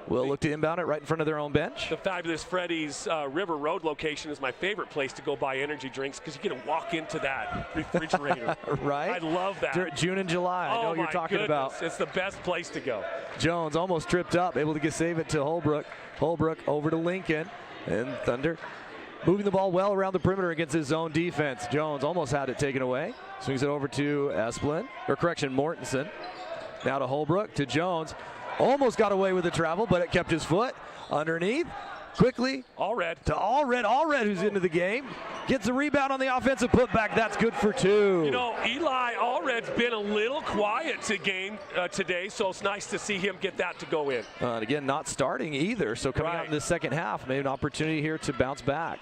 will look to inbound it right in front of their own bench.
The Fabulous Freddy's River Road location is my favorite place to go buy energy drinks, because you get to walk into that refrigerator.
Right?
I love that.
June and July. I know what you're talking about.
It's the best place to go.
Jones almost tripped up, able to save it to Holbrook. Holbrook over to Lincoln. And Thunder moving the ball well around the perimeter against his zone defense. Jones almost had it taken away. Swings it over to Mortensen. Now to Holbrook, to Jones. Almost got away with the travel, but it kept his foot underneath. Quickly
Allred
to Allred, who's into the game. Gets a rebound on the offensive putback. That's good for 2.
You know, Eli Allred's been a little quiet today, so it's nice to see him get that to go in.
And again, not starting either, so coming out in the second half, maybe an opportunity here to bounce back.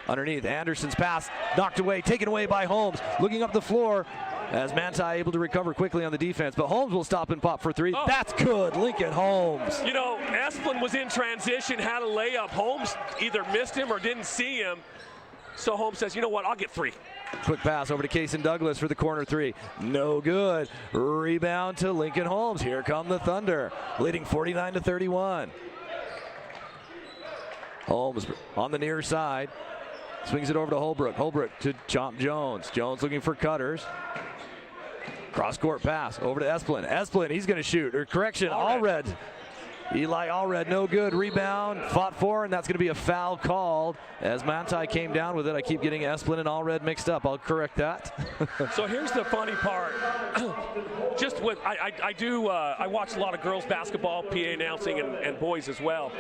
Underneath, Anderson's pass knocked away, taken away by Holmes. Looking up the floor as Manti able to recover quickly on the defense, but Holmes will stop and pop for 3.
Oh.
That's good, Lincoln Holmes.
You know, Esplin was in transition, had a layup. Holmes either missed him or didn't see him. So Holmes says, you know what, I'll get 3.
Quick pass over to Kaysen Douglas for the corner 3. No good. Rebound to Lincoln Holmes. Here come the Thunder, leading 49-31. Holmes on the near side. Swings it over to Holbrook. Holbrook to Chomp Jones. Jones looking for cutters. Cross-court pass over to Esplin. Esplin, he's going to shoot. Or correction, Allred. Eli Allred, no good. Rebound, fought for, and that's going to be a foul called as Manti came down with it. I keep getting Esplin and Allred mixed up. I'll correct that.
So here's the funny part. Just with, I watch a lot of girls basketball, PA announcing, and boys as well.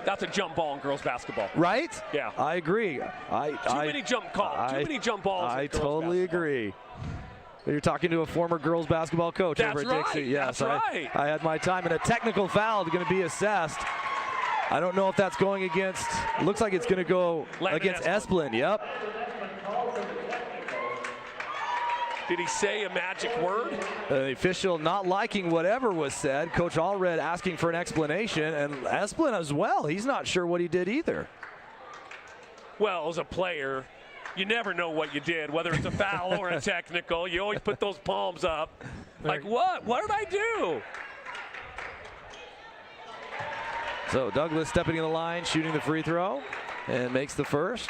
That's a jump ball in girls basketball.
Right?
Yeah.
I agree.
Too many jump calls. Too many jump balls.
I totally agree. You're talking to a former girls basketball coach over at Dixie. Yes,
that's right.
I had my time, and a technical foul is going to be assessed. I don't know if that's going against, looks like it's going to go against Esplin. Yep.
Did he say a magic word?
The official not liking whatever was said. Coach Allred asking for an explanation, and Esplin as well. He's not sure what he did either.
Well, as a player, you never know what you did, whether it's a foul or a technical. You always put those palms up. Like, what? What did I do?
So Douglas stepping in the line, shooting the free throw, and makes the first.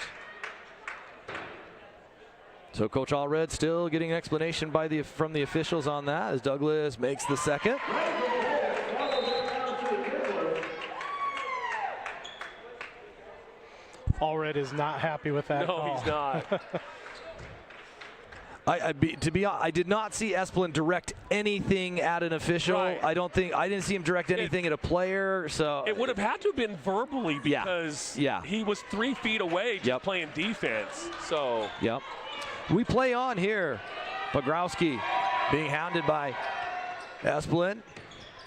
So Coach Allred still getting an explanation from the officials on that as Douglas makes the second.
Allred is not happy with that call.
No, he's not.
I did not see Esplin direct anything at an official.
Right.
I didn't see him direct anything at a player. So
it would have had to have been verbally because he was 3 feet away just playing defense. So
we play on here. Pogrowski being hounded by Esplin.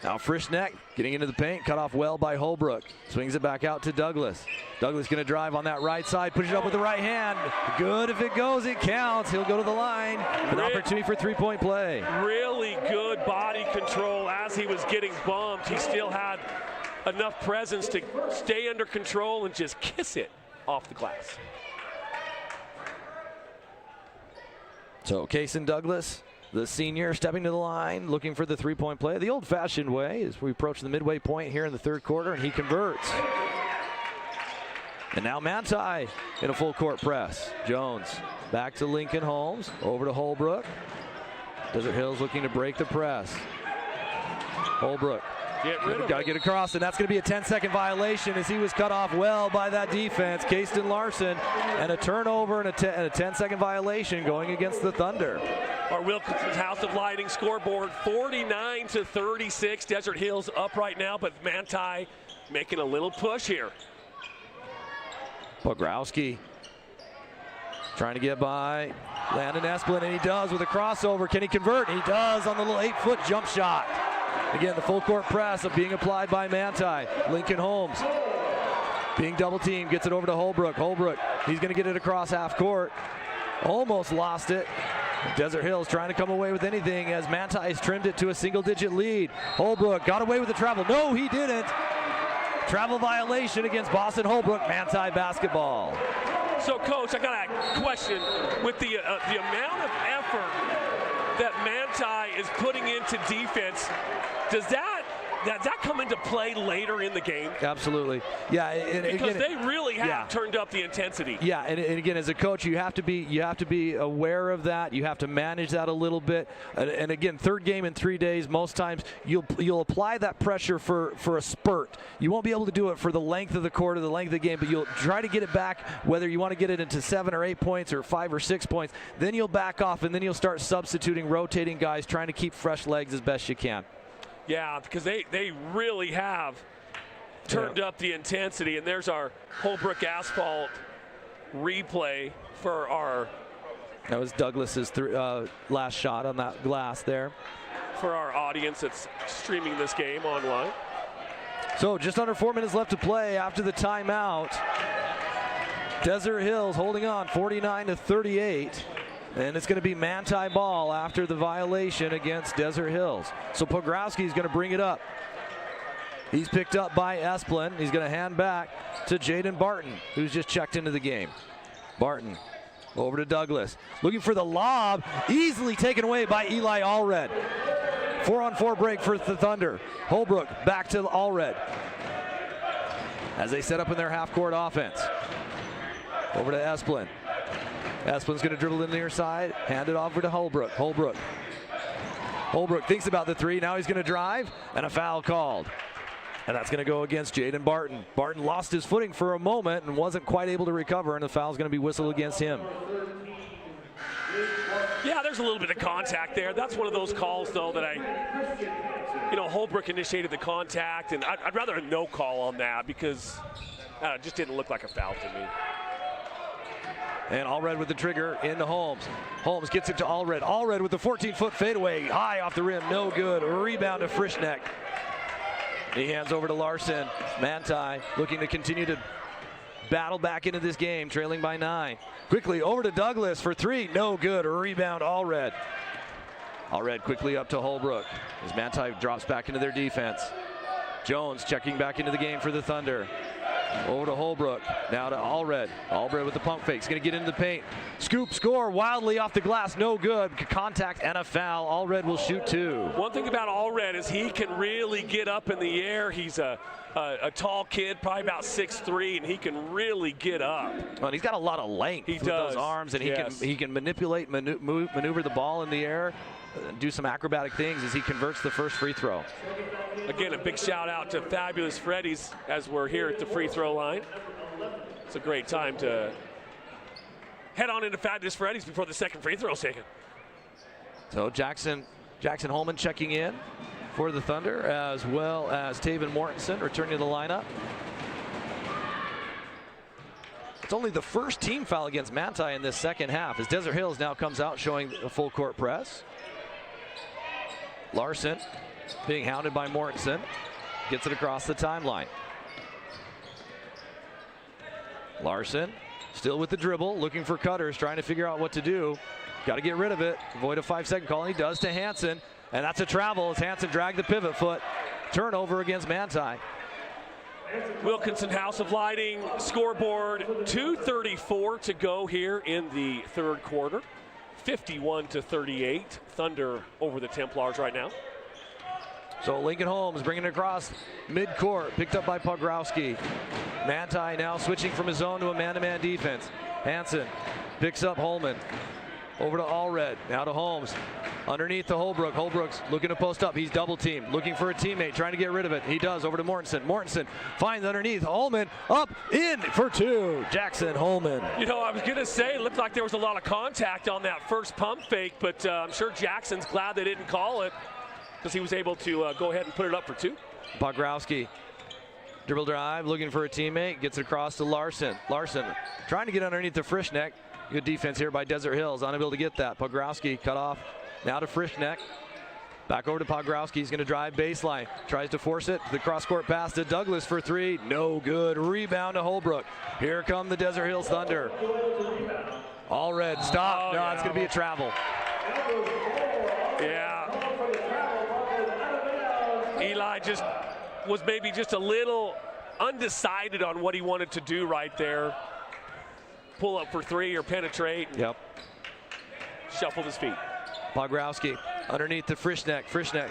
Now Frischneck getting into the paint, cut off well by Holbrook. Swings it back out to Douglas. Douglas going to drive on that right side, push it up with the right hand. Good if it goes, it counts. He'll go to the line. An opportunity for three-point play.
Really good body control as he was getting bumped. He still had enough presence to stay under control and just kiss it off the glass.
So Kaysen Douglas, the senior, stepping to the line, looking for the three-point play the old-fashioned way as we approach the midway point here in the third quarter, and he converts. And now Manti in a full-court press. Jones back to Lincoln Holmes, over to Holbrook. Desert Hills looking to break the press. Holbrook. Got to get across, and that's going to be a 10-second violation as he was cut off well by that defense. Kasten Larson, and a turnover and a 10-second violation going against the Thunder.
Our Wilkinson's House of Lighting scoreboard 49-36. Desert Hills up right now, but Manti making a little push here.
Pogrowski trying to get by Landon Esplin, and he does with a crossover. Can he convert? He does on the little 8-foot jump shot. Again, the full court press of being applied by Manti. Lincoln Holmes being double teamed, gets it over to Holbrook. Holbrook, he's going to get it across half court. Almost lost it. Desert Hills trying to come away with anything as Manti has trimmed it to a single-digit lead. Holbrook got away with the travel. No, he didn't. Travel violation against Boston Holbrook. Manti basketball.
So, Coach, I got a question. With the amount of effort that Manti is putting into defense, does that come into play later in the game?
Absolutely. Yeah,
because
again,
they really have turned up the intensity.
Yeah, and again, as a coach, you have to be aware of that. You have to manage that a little bit. And again, third game in 3 days. Most times you'll apply that pressure for a spurt. You won't be able to do it for the length of the quarter, the length of the game, but you'll try to get it back, whether you want to get it into 7 or 8 points or 5 or 6 points. Then you'll back off, and then you'll start substituting, rotating guys, trying to keep fresh legs as best you can.
Yeah, because they really have turned up the intensity. And there's our Holbrook Asphalt replay for our...
That was Douglas's last shot on that glass there.
For our audience that's streaming this game online.
So just under 4 minutes left to play after the timeout. Desert Hills holding on 49-38. And it's going to be Manti ball after the violation against Desert Hills. So Pogrowski is going to bring it up. He's picked up by Esplin. He's going to hand back to Jaden Barton, who's just checked into the game. Barton over to Douglas. Looking for the lob. Easily taken away by Eli Allred. 4-on-4 break for the Thunder. Holbrook back to Allred as they set up in their half-court offense. Over to Esplin. Esplin's going to dribble in the near side, hand it over to Holbrook. Holbrook thinks about the three. Now he's going to drive, and a foul called. And that's going to go against Jaden Barton. Barton lost his footing for a moment and wasn't quite able to recover, and the foul's going to be whistled against him.
Yeah, there's a little bit of contact there. That's one of those calls, though, that Holbrook initiated the contact, and I'd rather a no call on that because it just didn't look like a foul to me.
And Allred with the trigger into Holmes. Holmes gets it to Allred. Allred with the 14-foot fadeaway. High off the rim, no good. Rebound to Frischneck. He hands over to Larson. Manti looking to continue to battle back into this game, trailing by 9. Quickly over to Douglas for 3, no good. Rebound Allred. Allred quickly up to Holbrook as Manti drops back into their defense. Jones checking back into the game for the Thunder. Over to Holbrook, now to Allred. Allred with the pump fake, he's going to get into the paint. Scoop, score, wildly off the glass, no good. Contact and a foul. Allred will shoot 2.
One thing about Allred is he can really get up in the air. He's a tall kid, probably about 6'3", and he can really get up.
Well, he's got a lot of length with those arms, and he can manipulate, maneuver the ball in the air, do some acrobatic things as he converts the first free throw.
Again, a big shout out to Fabulous Freddy's as we're here at the free throw line. It's a great time to head on into Fabulous Freddy's before the second free throw is taken.
So Jackson Holman checking in for the Thunder, as well as Taven Mortensen returning to the lineup. It's only the first team foul against Manti in this second half as Desert Hills now comes out showing a full court press. Larson being hounded by Mortensen, gets it across the timeline. Larson still with the dribble, looking for cutters, trying to figure out what to do. Got to get rid of it, avoid a 5-second call, and he does to Hansen, and that's a travel as Hansen dragged the pivot foot. Turnover against Manti.
Wilkinson House of Lighting scoreboard, 2:34 to go here in the third quarter. 51-38, Thunder over the Templars right now.
So Lincoln Holmes bringing it across midcourt, picked up by Pogrowski. Manti now switching from his zone to a man-to-man defense. Hansen picks up Holman. Over to Allred. Now to Holmes. Underneath to Holbrook. Holbrook's looking to post up. He's double teamed. Looking for a teammate. Trying to get rid of it. He does. Over to Mortensen. Mortensen finds underneath. Holman up in for two. Jackson Holman.
You know, I was going to say it looked like there was a lot of contact on that first pump fake, but I'm sure Jackson's glad they didn't call it because he was able to go ahead and put it up for two.
Pogrowski. Dribble drive. Looking for a teammate. Gets it across to Larson. Larson trying to get underneath the Frischneck. Good defense here by Desert Hills. Unable to get that. Pogrowski cut off. Now to Frischneck. Back over to Pogrowski. He's going to drive baseline. Tries to force it. The cross-court pass to Douglas for three. No good. Rebound to Holbrook. Here come the Desert Hills Thunder. All red. Stop. No, it's going to be a travel.
Yeah. Eli just was maybe just a little undecided on what he wanted to do right there. Pull up for three or penetrate.
Yep.
Shuffled his feet.
Pogrowski underneath the Frischneck. Frischneck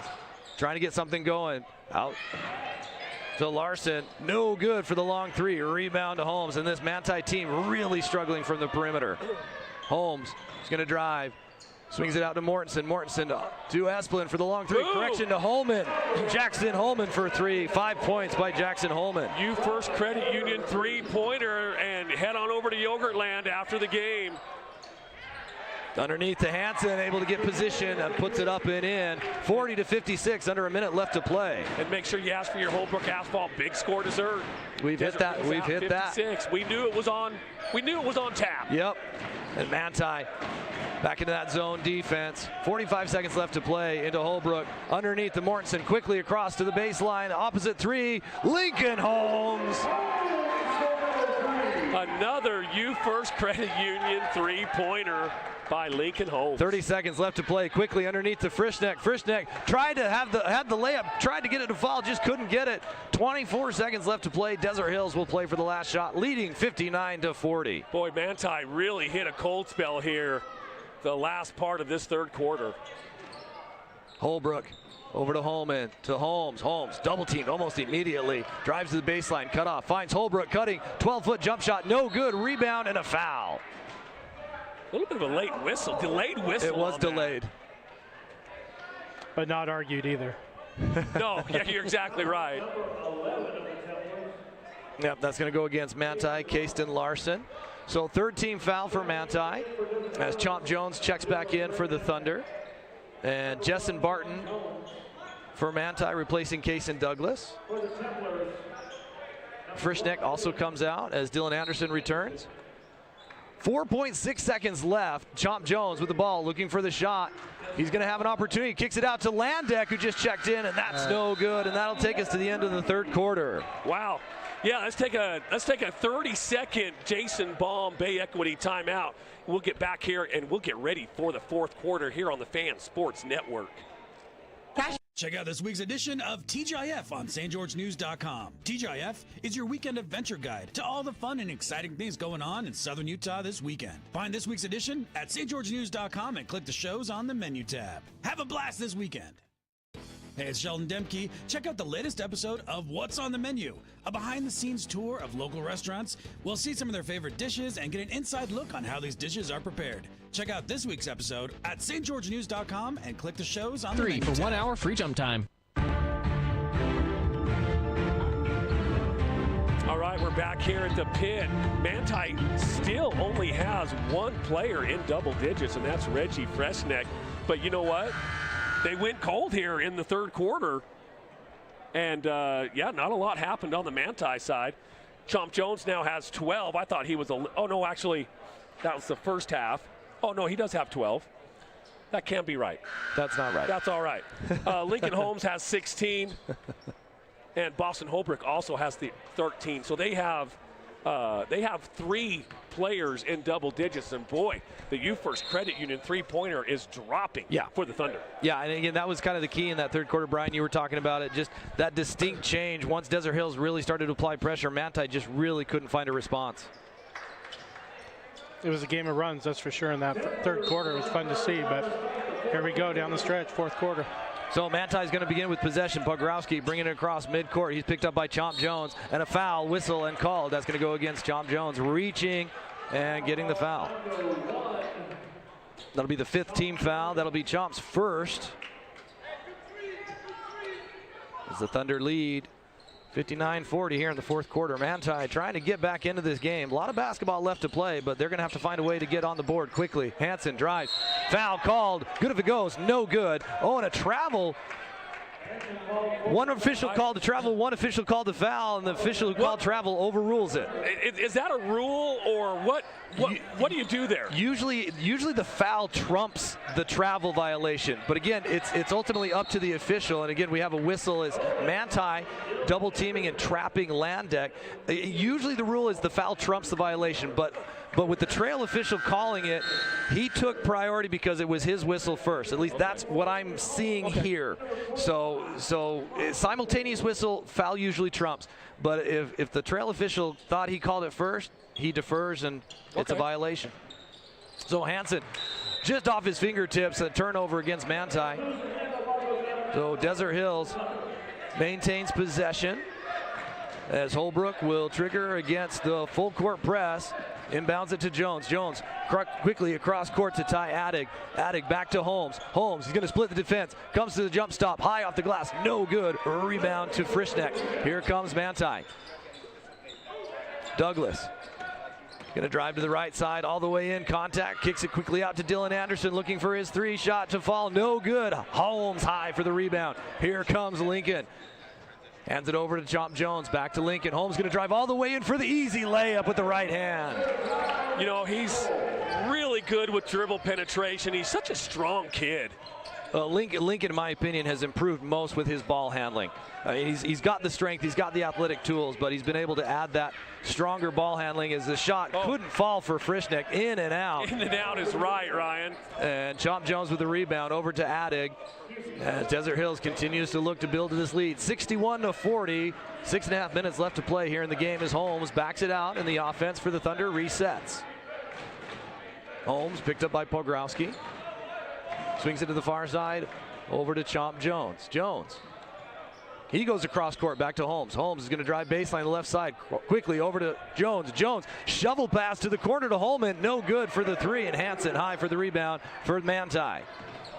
trying to get something going. Out to Larson. No good for the long three. Rebound to Holmes. And this Manti team really struggling from the perimeter. Holmes is going to drive. Swings it out to Mortensen. Mortensen to Esplin for the long three.
Ooh.
Correction to Holman. Jackson Holman for three. 5 points by Jackson Holman.
You First Credit Union three-pointer, and head on over to Yogurtland after the game.
Underneath to Hansen, able to get position and puts it up and in. 40-56, under a minute left to play.
And make sure you ask for your Holbrook Asphalt Big Score dessert.
We've hit that. We've hit
56.
that.
We knew it was on. We knew it was on tap.
Yep. And Manti back into that zone defense. 45 seconds left to play into Holbrook. Underneath to Mortensen, quickly across to the baseline. Opposite three, Lincoln Holmes.
Another U First Credit Union three-pointer by Lincoln Holmes.
30 seconds left to play. Quickly underneath to Frischneck. Frischneck tried to had the layup, tried to get it to fall, just couldn't get it. 24 seconds left to play. Desert Hills will play for the last shot, leading 59-40.
Boy, Manti really hit a cold spell here the last part of this third quarter.
Holbrook over to Holman, to Holmes. Holmes double teamed almost immediately. Drives to the baseline, cut off. Finds Holbrook cutting. 12-foot jump shot, no good. Rebound and a foul.
A little bit of a late whistle, delayed whistle.
It was delayed.
But not argued either.
No, yeah, you're exactly right.
Yep, that's going to go against Manti, Kayston Larson. So third team foul for Manti as Chomp Jones checks back in for the Thunder. And Jessen Barton for Manti replacing Kason Douglas. Frischneck also comes out as Dylan Anderson returns. 4.6 seconds left. Chomp Jones with the ball looking for the shot. He's going to have an opportunity. Kicks it out to Landeck, who just checked in, and that's no good. And that'll take us to the end of the third quarter.
Wow. Yeah, let's take a 30-second Jason Baum Bay Equity timeout. We'll get back here and we'll get ready for the fourth quarter here on the Fan Sports Network.
Check out this week's edition of TGIF on stgeorgenews.com. TGIF is your weekend adventure guide to all the fun and exciting things going on in Southern Utah this weekend. Find this week's edition at stgeorgenews.com and click the shows on the menu tab. Have a blast this weekend. Hey, it's Sheldon Demke. Check out the latest episode of What's on the Menu, a behind-the-scenes tour of local restaurants. We'll see some of their favorite dishes and get an inside look on how these dishes are prepared. Check out this week's episode at stgeorgenews.com and click the shows on the menu
for
tab.
1 hour free jump time.
All right, we're back here at the pit. Manti still only has one player in double digits, and that's Reggie Frischneck. But you know what? They went cold here in the third quarter. And, yeah, not a lot happened on the Manti side. Chomp Jones now has 12. I thought he was oh, no, actually, that was the first half. Oh, no, he does have 12. That can't be right.
That's not right.
That's all right. Lincoln Holmes has 16. And Boston Holbrook also has the 13. So they have three players in double digits. And, boy, the U First Credit Union three-pointer is dropping for the Thunder.
Yeah, and again, that was kind of the key in that third quarter. Brian, you were talking about it, just that distinct change. Once Desert Hills really started to apply pressure, Manti just really couldn't find a response.
It was a game of runs, that's for sure, in that third quarter. It was fun to see, but here we go down the stretch, fourth quarter.
So Manti is going to begin with possession. Pogrowski bringing it across midcourt. He's picked up by Chomp Jones, and a foul, whistle, and called. That's going to go against Chomp Jones, reaching and getting the foul. That'll be the 5th team foul. That'll be Chomp's first. As the Thunder lead 59-40 here in the 4th quarter. Manti trying to get back into this game. A lot of basketball left to play, but they're going to have to find a way to get on the board quickly. Hansen drives. Foul called. Good if it goes. No good. Oh, and a travel. One official called to travel, one official called to foul, and the official who called travel overrules it.
Is that a rule, or what? What do you do there?
Usually the foul trumps the travel violation, but again, it's ultimately up to the official. And again, we have a whistle as Manti double teaming and trapping Landek. Usually the rule is the foul trumps the violation, but with the trail official calling it, he took priority because it was his whistle first. At least that's what I'm seeing here. So simultaneous whistle, foul usually trumps. But if the trail official thought he called it first, he defers, and it's a violation. So Hansen, just off his fingertips, a turnover against Manti. So Desert Hills maintains possession as Holbrook will trigger against the full court press. Inbounds it to Jones. Jones quickly across court to Ty Addig. Addig back to Holmes. Holmes, he's going to split the defense. Comes to the jump stop. High off the glass. No good. Rebound to Frischneck. Here comes Manti. Douglas. Going to drive to the right side all the way in. Contact. Kicks it quickly out to Dylan Anderson. Looking for his 3 shot to fall. No good. Holmes high for the rebound. Here comes Lincoln. Hands it over to Chomp Jones. Back to Lincoln. Holmes going to drive all the way in for the easy layup with the right hand.
You know, he's really good with dribble penetration. He's such a strong kid.
Lincoln, in my opinion, has improved most with his ball handling. He's got the strength, he's got the athletic tools, but he's been able to add that stronger ball handling as the shot couldn't fall for Frischneck. In and out.
In and out is right, Ryan.
And Chomp Jones with the rebound over to Addig. As Desert Hills continues to look to build to this lead. 61-40. 6.5 minutes left to play here in the game as Holmes backs it out, and the offense for the Thunder resets. Holmes picked up by Pogrowski. Swings it to the far side, over to Chomp Jones. Jones. He goes across court, back to Holmes. Holmes is going to drive baseline to the left side. Quickly over to Jones. Jones, shovel pass to the corner to Holman. No good for the 3, and Hansen high for the rebound for Manti.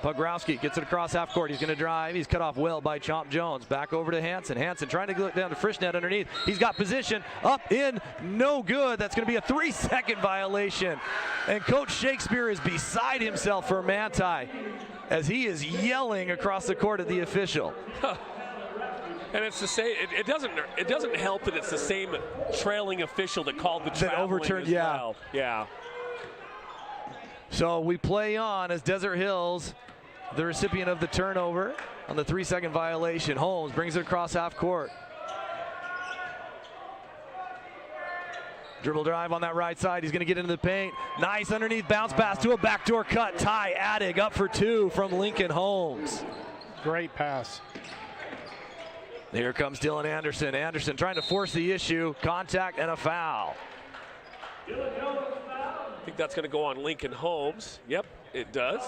Pogrowski gets it across half court. He's going to drive. He's cut off well by Chomp Jones. Back over to Hansen. Hansen trying to get down to Frischneck underneath. He's got position. Up, in, no good. That's going to be a 3-second violation. And Coach Shakespeare is beside himself for Manti as he is yelling across the court at the official.
And it's the same. It doesn't help that it's the same trailing official that called the traveling
overturned,
as well. Yeah.
So we play on as Desert Hills, the recipient of the turnover on the 3-second violation. Holmes brings it across half court. Dribble drive on that right side. He's going to get into the paint. Nice underneath bounce pass to a backdoor cut. Ty Addig up for 2 from Lincoln Holmes.
Great pass.
Here comes Dylan Anderson. Anderson trying to force the issue. Contact and a foul.
I think that's going to go on Lincoln Holmes. Yep, it does.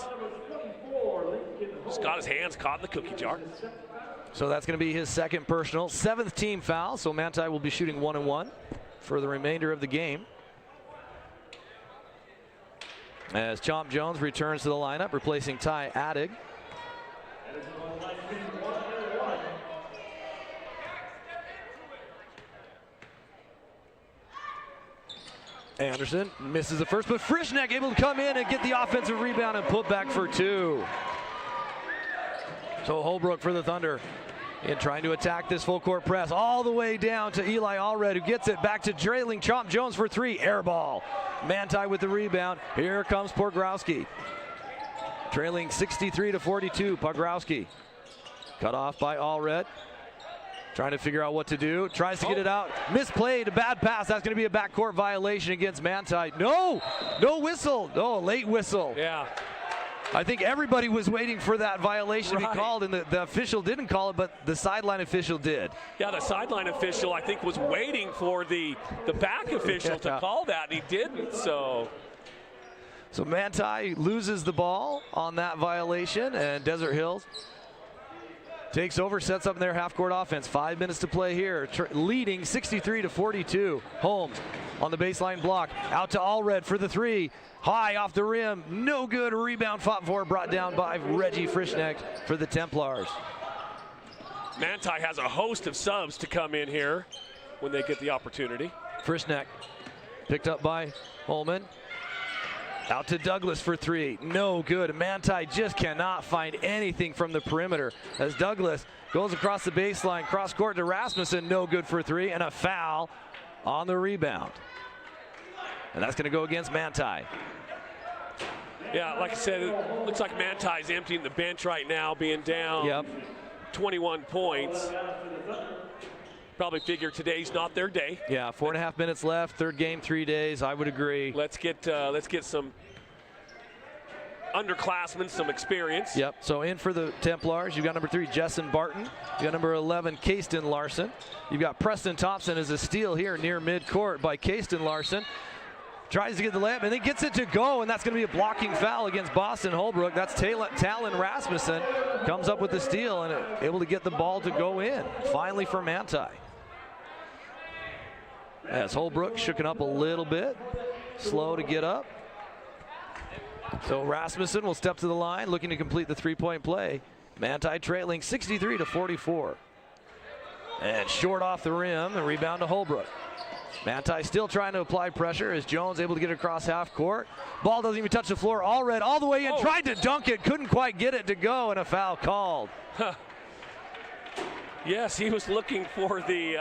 Just got his hands caught in the cookie jar.
So that's going to be his 2nd personal, 7th team foul. So Manti will be shooting 1-1 for the remainder of the game. As Chomp Jones returns to the lineup, replacing Ty Addig. Anderson misses the first, but Frischneck able to come in and get the offensive rebound and put back for 2. So Holbrook for the Thunder in trying to attack this full court press all the way down to Eli Allred, who gets it back to trailing Chomp Jones for 3. Air ball. Manti with the rebound. Here comes Pogrowski. Trailing 63-42. Pogrowski cut off by Allred. Trying to figure out what to do. Tries to get it out. Misplayed. A bad pass. That's going to be a backcourt violation against Manti. No whistle. No, late whistle.
Yeah.
I think everybody was waiting for that violation to be called, and the official didn't call it, but the sideline official did.
Yeah, the sideline official, I think, was waiting for the back official to call that, and he didn't, so
Manti loses the ball on that violation, and Desert Hills takes over, sets up in their half-court offense. 5 minutes to play here, leading 63-42. Holmes on the baseline block, out to Allred for the three. High off the rim, no good. Rebound fought for, brought down by Reggie Frischneck for the Templars.
Manti has a host of subs to come in here when they get the opportunity.
Frischneck picked up by Holman. Out to Douglas for three, no good. Manti just cannot find anything from the perimeter as Douglas goes across the baseline, cross court to Rasmussen, no good for three, and a foul on the rebound. And that's going to go against Manti.
Yeah, like I said, it looks like Manti's emptying the bench right now, being down 21 points. Probably figure today's not their day.
Yeah, 4.5 minutes left, third game, 3 days. I would agree.
Let's get some underclassmen, some experience.
Yep, so in for the Templars, you've got number 3, Jessen Barton. You got number 11, Kasten Larson. You've got Preston Thompson as a steal here near midcourt by Kasten Larson. Tries to get the layup, and he gets it to go, and that's going to be a blocking foul against Boston Holbrook. That's Talon Rasmussen. Comes up with the steal and able to get the ball to go in. Finally for Manti. As Holbrook shooken up a little bit. Slow to get up. So Rasmussen will step to the line, looking to complete the three-point play. Manti trailing 63-44. And short off the rim, and rebound to Holbrook. Manti still trying to apply pressure as Jones able to get it across half court. Ball doesn't even touch the floor. Allred all the way in, tried to dunk it, couldn't quite get it to go, and a foul called.
Yes, he was looking for the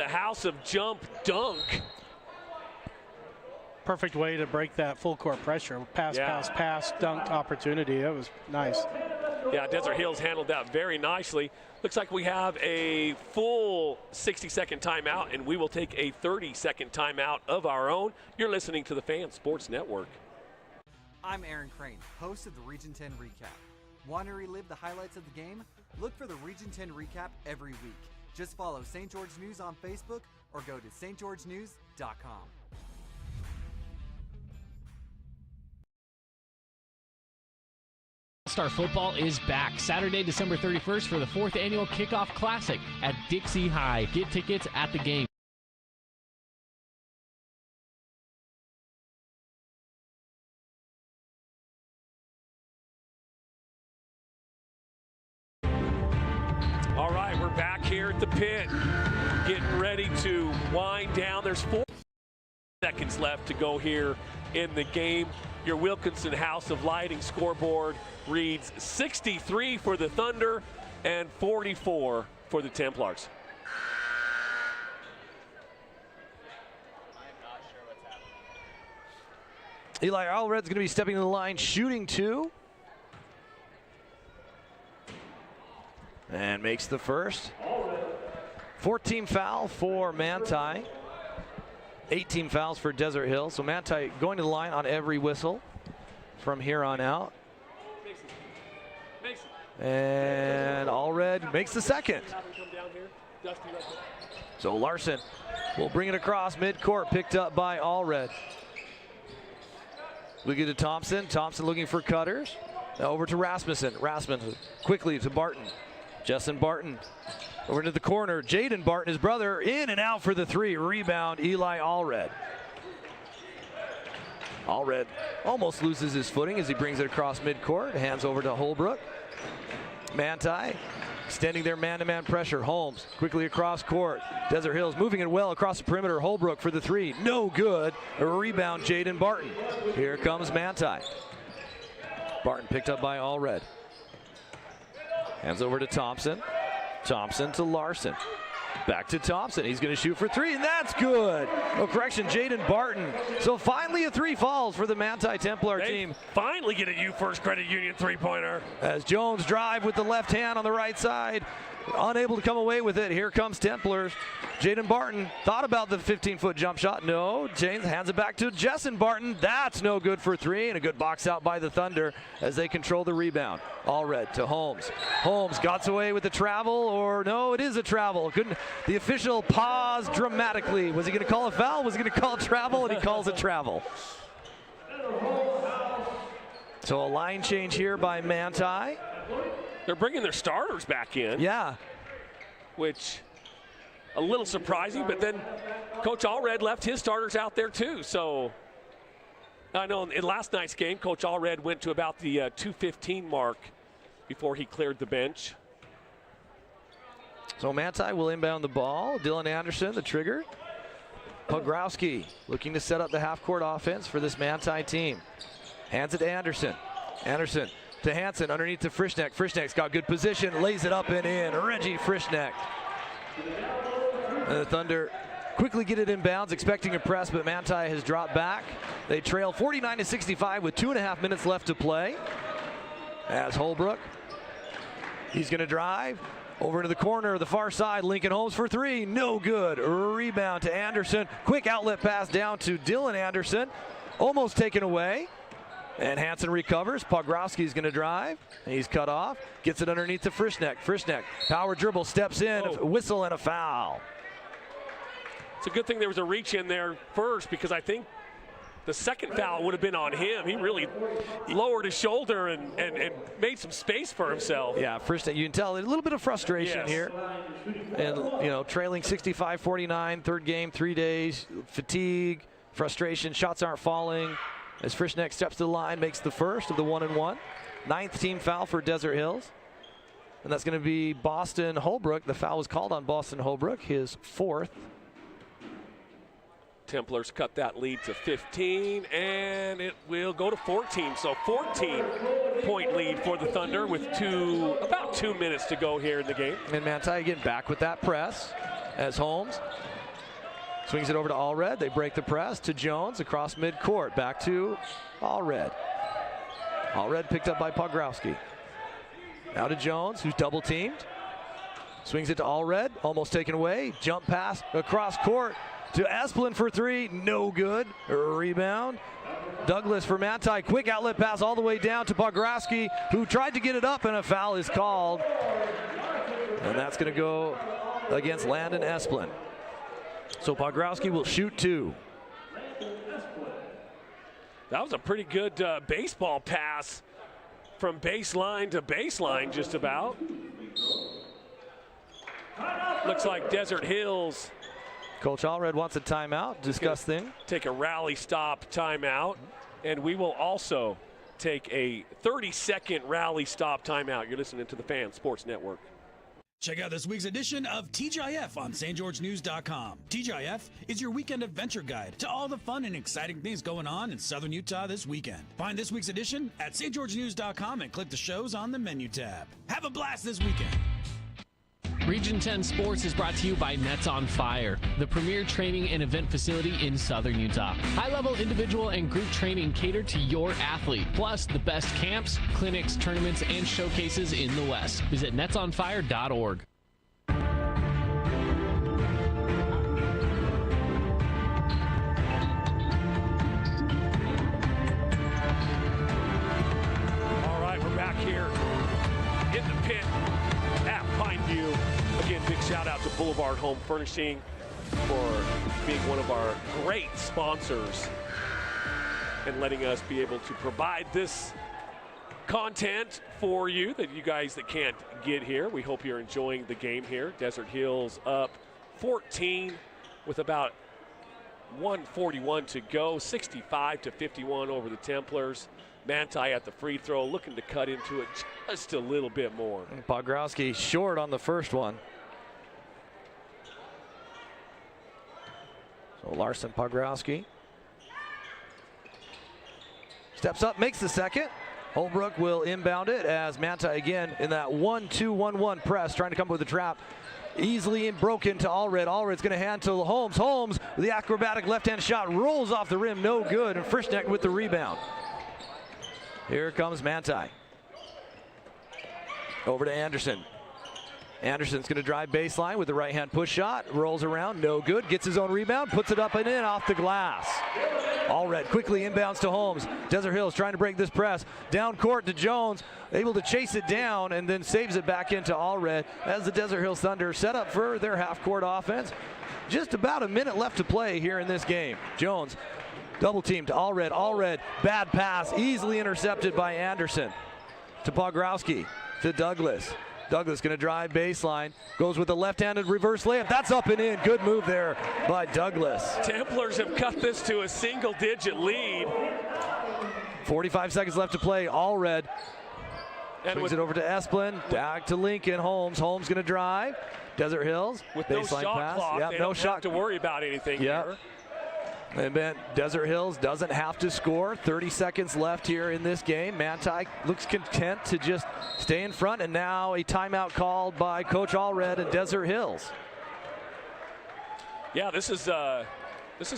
house of jump dunk.
Perfect way to break that full court pressure. Pass, dunk opportunity. That was nice.
Yeah, Desert Hills handled that very nicely. Looks like we have a full 60-second timeout, and we will take a 30-second timeout of our own. You're listening to the Fan Sports Network.
I'm Aaron Crane, host of the Region 10 Recap. Want to relive the highlights of the game? Look for the Region 10 Recap every week. Just follow St. George News on Facebook or go to stgeorgenews.com.
All-Star Football is back Saturday, December 31st for the 4th Annual Kickoff Classic at Dixie High. Get tickets at the game.
All right, we're back here at the pit, getting ready to wind down. There's 4 seconds left to go here in the game. Your Wilkinson House of Lighting scoreboard reads 63 for the Thunder and 44 for the Templars.
Eli Allred's going to be stepping to the line, shooting 2. And makes the first. 14 foul for Manti. 18 fouls for Desert Hill. So Manti going to the line on every whistle from here on out. And Allred makes the second. So Larson will bring it across midcourt, picked up by Allred. Looking to Thompson. Thompson looking for cutters. Now over to Rasmussen. Rasmussen quickly to Barton. Jessen Barton over to the corner. Jaden Barton, his brother, in and out for the 3. Rebound, Eli Allred. Allred almost loses his footing as he brings it across midcourt. Hands over to Holbrook. Manti extending their man-to-man pressure. Holmes quickly across court. Desert Hills moving it well across the perimeter. Holbrook for the 3. No good. A rebound, Jaden Barton. Here comes Manti. Barton picked up by Allred. Hands over to Thompson. Thompson to Larson. Back to Thompson. He's going to shoot for 3, and that's good. Oh, correction, Jaden Barton. So finally a 3 falls for the Manti Templar team.
Finally get a U First Credit Union three-pointer.
As Jones drive with the left hand on the right side. Unable to come away with it. Here comes Templars. Jaden Barton thought about the 15-foot jump shot. No, James hands it back to Jessen Barton. That's no good for 3, and a good box out by the Thunder as they control the rebound. Allred to Holmes. Holmes got away with the travel, or no, it is a travel. The official paused dramatically. Was he going to call a foul? Was he going to call a travel? And he calls it travel. So a line change here by Manti.
They're bringing their starters back in.
Yeah.
Which, a little surprising, but then Coach Allred left his starters out there too. So, I know in last night's game, Coach Allred went to about the 2:15 mark before he cleared the bench.
So Manti will inbound the ball. Dylan Anderson, the trigger. Pogrowski looking to set up the half-court offense for this Manti team. Hands it to Anderson. Anderson to Hansen underneath to Frischneck. Frischneck's got good position, lays it up and in. Reggie Frischneck. And the Thunder quickly get it inbounds, expecting a press, but Manti has dropped back. They trail 49-65 with 2.5 minutes left to play. As Holbrook, he's going to drive over to the corner, the far side. Lincoln Holmes for three, no good. Rebound to Anderson. Quick outlet pass down to Dylan Anderson, almost taken away. And Hansen recovers. Pogrowski's going to drive. He's cut off. Gets it underneath to Frischneck. Frischneck, power dribble, steps in, whistle and a foul.
It's a good thing there was a reach in there first, because I think the second foul would have been on him. He really lowered his shoulder and made some space for himself.
Yeah, Frischneck, you can tell a little bit of frustration here. And, you know, trailing 65-49, third game, 3 days, fatigue, frustration, shots aren't falling. As Frischneck steps to the line, makes the first of the 1-and-1. 9th team foul for Desert Hills. And that's going to be Boston Holbrook. The foul was called on Boston Holbrook, his 4th.
Templars cut that lead to 15, and it will go to 14. So 14-point lead for the Thunder with about 2 minutes to go here in the game.
And Manti again back with that press as Holmes swings it over to Allred. They break the press to Jones across midcourt. Back to Allred. Allred picked up by Pogrowski. Now to Jones, who's double teamed. Swings it to Allred, almost taken away. Jump pass across court to Esplin for three, no good. Rebound. Douglas for Manti, quick outlet pass all the way down to Pogrowski, who tried to get it up, and a foul is called. And that's going to go against Landon Esplin. So Pogrowski will shoot two.
That was a pretty good baseball pass from baseline to baseline, just about. Looks like Desert Hills.
Coach Allred wants a timeout, discuss things.
Take a rally stop timeout, and we will also take a 30-second rally stop timeout. You're listening to the Fan Sports Network.
Check out this week's edition of TGIF on stgeorgenews.com. TGIF is your weekend adventure guide to all the fun and exciting things going on in Southern Utah this weekend. Find this week's edition at stgeorgenews.com and click the shows on the menu tab. Have a blast this weekend.
Region 10 Sports is brought to you by Nets on Fire, the premier training and event facility in Southern Utah. High-level individual and group training catered to your athlete, plus the best camps, clinics, tournaments, and showcases in the West. Visit netsonfire.org.
All right, we're back here in the pit at Pineview. Again, big shout out to Boulevard Home Furnishing for being one of our great sponsors and letting us be able to provide this content for you, that you guys that can't get here. We hope you're enjoying the game here. Desert Hills up 14 with about 1:41 to go, 65-51 over the Templars. Manti at the free throw, looking to cut into it just a little bit more.
Pogrowski short on the first one. So Larson Pogrowski steps up, makes the second. Holbrook will inbound it as Manti again in that 1-2-1-1 press, trying to come up with a trap. Easily broken to Allred. Allred's going to hand to Holmes. Holmes with the acrobatic left-hand shot, rolls off the rim, no good, and Frischneck with the rebound. Here comes Manti. Over to Anderson. Anderson's going to drive baseline with the right-hand push shot. Rolls around, no good. Gets his own rebound, puts it up and in off the glass. Allred quickly inbounds to Holmes. Desert Hills trying to break this press. Down court to Jones. Able to chase it down and then saves it back into Allred as the Desert Hills Thunder set up for their half-court offense. Just about a minute left to play here in this game. Jones double team to Allred. Allred, bad pass, easily intercepted by Anderson. To Pogrowski. to Douglas. Douglas going to drive baseline, goes with a left-handed reverse layup. That's up and in. Good move there by Douglas.
Templars have cut this to a single-digit lead.
45 seconds left to play. Allred swings it over to Esplin. Back to Lincoln. Holmes going to drive. Desert Hills.
With
baseline
no shot
pass.
clock,
Yep,
they
no
don't
shot
have to worry about anything here.
And then Desert Hills doesn't have to score. 30 seconds left here in this game. Manti looks content to just stay in front, and now a timeout called by Coach Allred and Desert Hills.
Yeah, this is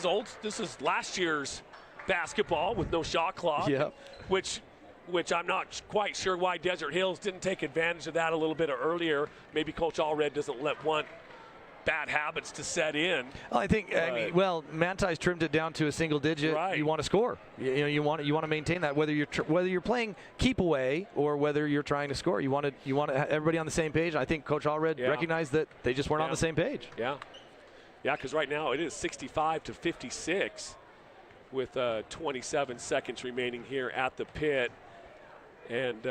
old. This is last year's basketball with no shot clock.
Yep.
Which I'm not quite sure why Desert Hills didn't take advantage of that a little bit earlier. Maybe Coach Allred doesn't want bad habits to set in.
I think, Manti's trimmed it down to a single digit.
Right.
You want to score. You want to maintain that, whether you're playing keep away or whether you're trying to score. You want everybody on the same page. I think Coach Allred recognized that they just weren't on the same page.
Yeah, because right now it is 65-56 with 27 seconds remaining here at the pit, and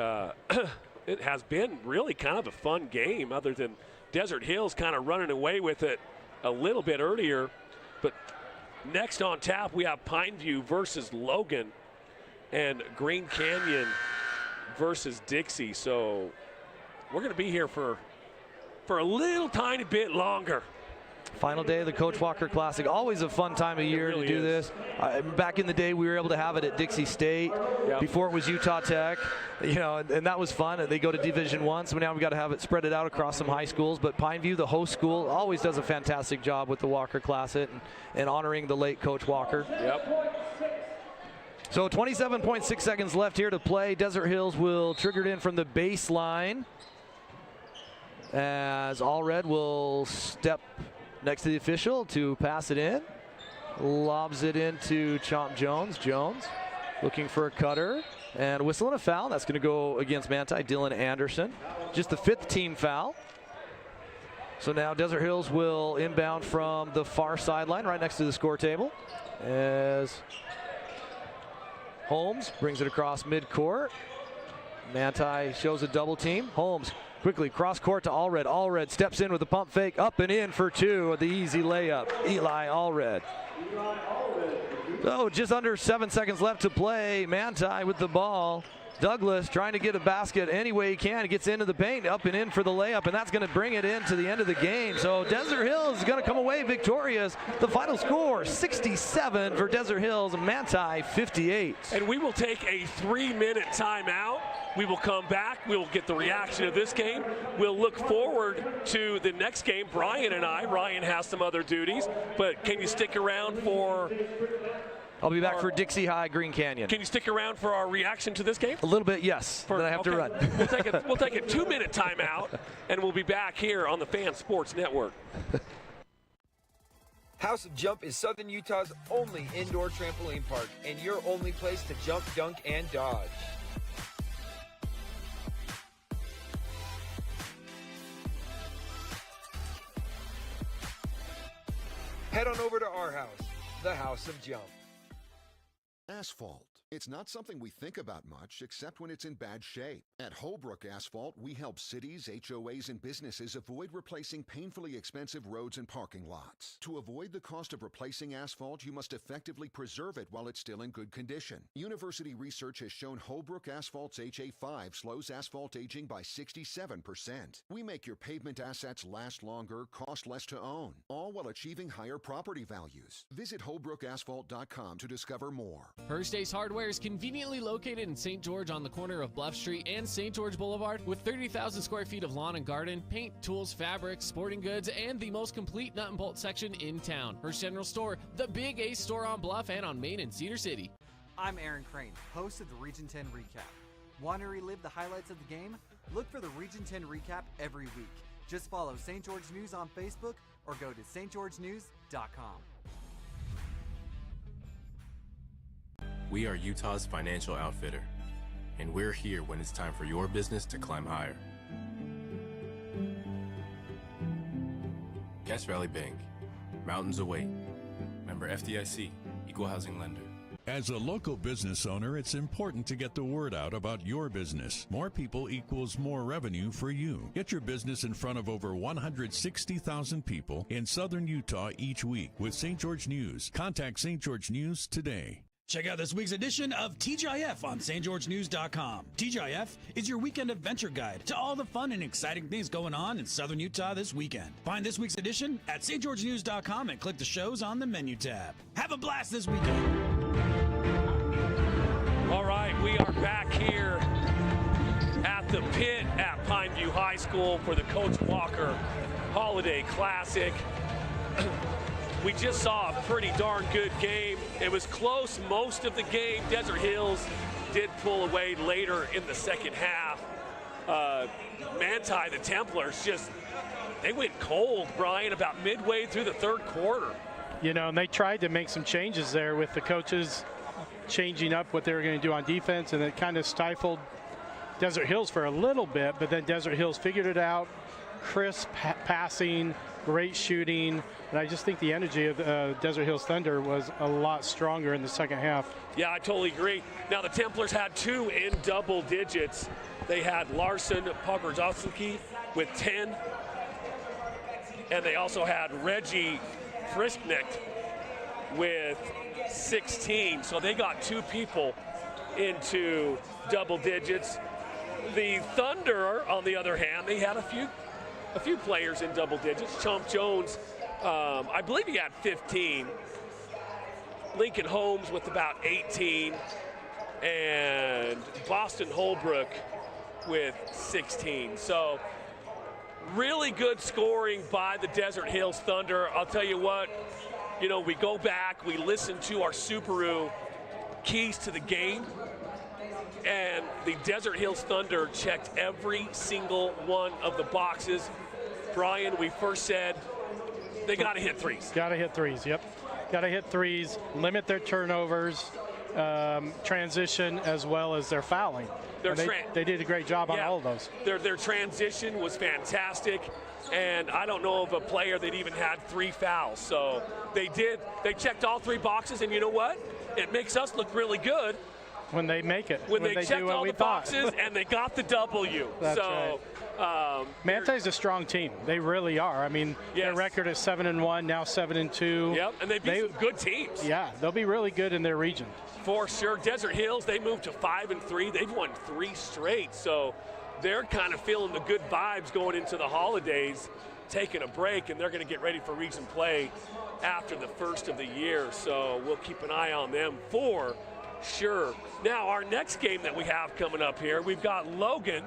it has been really kind of a fun game, other than Desert Hills kind of running away with it a little bit earlier. But next on tap, we have Pineview versus Logan and Green Canyon versus Dixie. So we're going to be here for a little tiny bit longer.
Final day of the Coach Walker Classic. Always a fun time of year
really
to do
is.
this. Back in the day, we were able to have it at Dixie State. Before it was Utah Tech, and that was fun. They go to Division I, so now we've got to have it spread it out across some high schools. But Pineview, the host school, always does a fantastic job with the Walker Classic and honoring the late Coach Walker. So 27.6 seconds left here to play. Desert Hills will trigger it in from the baseline, as Allred will step next to the official to pass it in. Lobs it into Chomp Jones. Jones looking for a cutter and whistling a foul. That's going to go against Manti. Dylan Anderson. Just the 5th team foul. So now Desert Hills will inbound from the far sideline right next to the score table, as Holmes brings it across midcourt. Manti shows a double team. Holmes quickly cross court to Allred. Allred steps in with a pump fake, up and in for 2. The easy layup. Eli Allred. So just under 7 seconds left to play. Manti with the ball. Douglas trying to get a basket any way he can. He gets into the paint, up and in for the layup, and that's going to bring it into the end of the game. So Desert Hills is going to come away victorious. The final score, 67 for Desert Hills, Manti 58.
And we will take a 3-minute timeout. We will come back. We will get the reaction of this game. We'll look forward to the next game. Ryan has some other duties, but can you stick around for...
I'll be back for Dixie High, Green Canyon.
Can you stick around for our reaction to this game?
A little bit, yes. Then I have to run.
We'll take a 2-minute timeout, and we'll be back here on the Fan Sports Network.
House of Jump is Southern Utah's only indoor trampoline park and your only place to jump, dunk, and dodge. Head on over to our house, the House of Jump.
Asphalt. It's not something we think about much, except when it's in bad shape. At Holbrook Asphalt, we help cities, HOAs, and businesses avoid replacing painfully expensive roads and parking lots. To avoid the cost of replacing asphalt, you must effectively preserve it while it's still in good condition. University research has shown Holbrook Asphalt's HA5 slows asphalt aging by 67%. We make your pavement assets last longer, cost less to own, all while achieving higher property values. Visit holbrookasphalt.com to discover more.
First Ace Hardware is conveniently located in St. George on the corner of Bluff Street and St. George Boulevard, with 30,000 square feet of lawn and garden, paint, tools, fabrics, sporting goods, and the most complete nut and bolt section in town. First General Store, the Big Ace store on Bluff and on Main in Cedar City.
I'm Aaron Crane, host of the Region 10 Recap. Want to relive the highlights of the game? Look for the Region 10 Recap every week. Just follow St. George News on Facebook or go to stgeorgenews.com.
We are Utah's financial outfitter, and we're here when it's time for your business to climb higher. Cache Valley Bank, mountains await. Member FDIC, equal housing lender.
As a local business owner, it's important to get the word out about your business. More people equals more revenue for you. Get your business in front of over 160,000 people in southern Utah each week with St. George News. Contact St. George News today.
Check out this week's edition of TGIF on stgeorgenews.com. TGIF is your weekend adventure guide to all the fun and exciting things going on in southern Utah this weekend. Find this week's edition at stgeorgenews.com and click the shows on the menu tab. Have a blast this weekend.
All right, we are back here at the pit at Pineview High School for the Coach Walker Holiday Classic. We just saw a pretty darn good game. It was close most of the game. Desert Hills did pull away later in the second half. Manti, the Templars, they went cold, Brian, about midway through the third quarter.
You know, and they tried to make some changes there with the coaches changing up what they were going to do on defense, and it kind of stifled Desert Hills for a little bit, but then Desert Hills figured it out. Crisp passing, great shooting, and I just think the energy of Desert Hills Thunder was a lot stronger in the second half.
Yeah, I totally agree. Now, the Templars had 2 in double digits. They had Larson Pogorzelski with 10, and they also had Reggie Frisknecht with 16. So they got 2 people into double digits. The Thunder, on the other hand, they had a few players in double digits. Chomp Jones, I believe he had 15. Lincoln Holmes with about 18. And Boston Holbrook with 16. So really good scoring by the Desert Hills Thunder. I'll tell you what, you know, we go back, we listen to our Subaru keys to the game, and the Desert Hills Thunder checked every single one of the boxes. Brian, we first said they got to hit threes.
Got to hit threes, yep. Got to hit threes, limit their turnovers, transition, as well as their fouling. They did a great job on all of those.
Their transition was fantastic, and I don't know of a player that even had 3 fouls. So they checked all 3 boxes, and you know what? It makes us look really good.
When they make it.
When they checked all the boxes and they got the W.
That's right. Manti's a strong team. They really are. I mean, their record is 7-1, now 7-2.
Yep, and they beat some good teams.
Yeah, they'll be really good in their region.
For sure. Desert Hills, they moved to 5-3. They've won 3 straight. So they're kind of feeling the good vibes going into the holidays, taking a break, and they're going to get ready for region play after the first of the year. So we'll keep an eye on them for sure. Now, our next game that we have coming up here, we've got Logan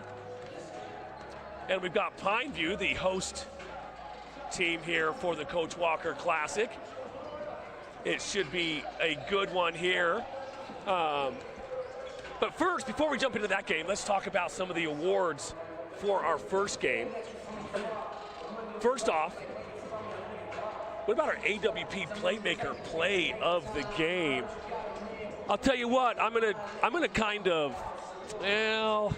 and we've got Pineview, the host team here for the Coach Walker Classic. It should be a good one here. But first, before we jump into that game, let's talk about some of the awards for our first game. First off, what about our AWP Playmaker Play of the Game? I'll tell you what, I'm gonna kind of, well,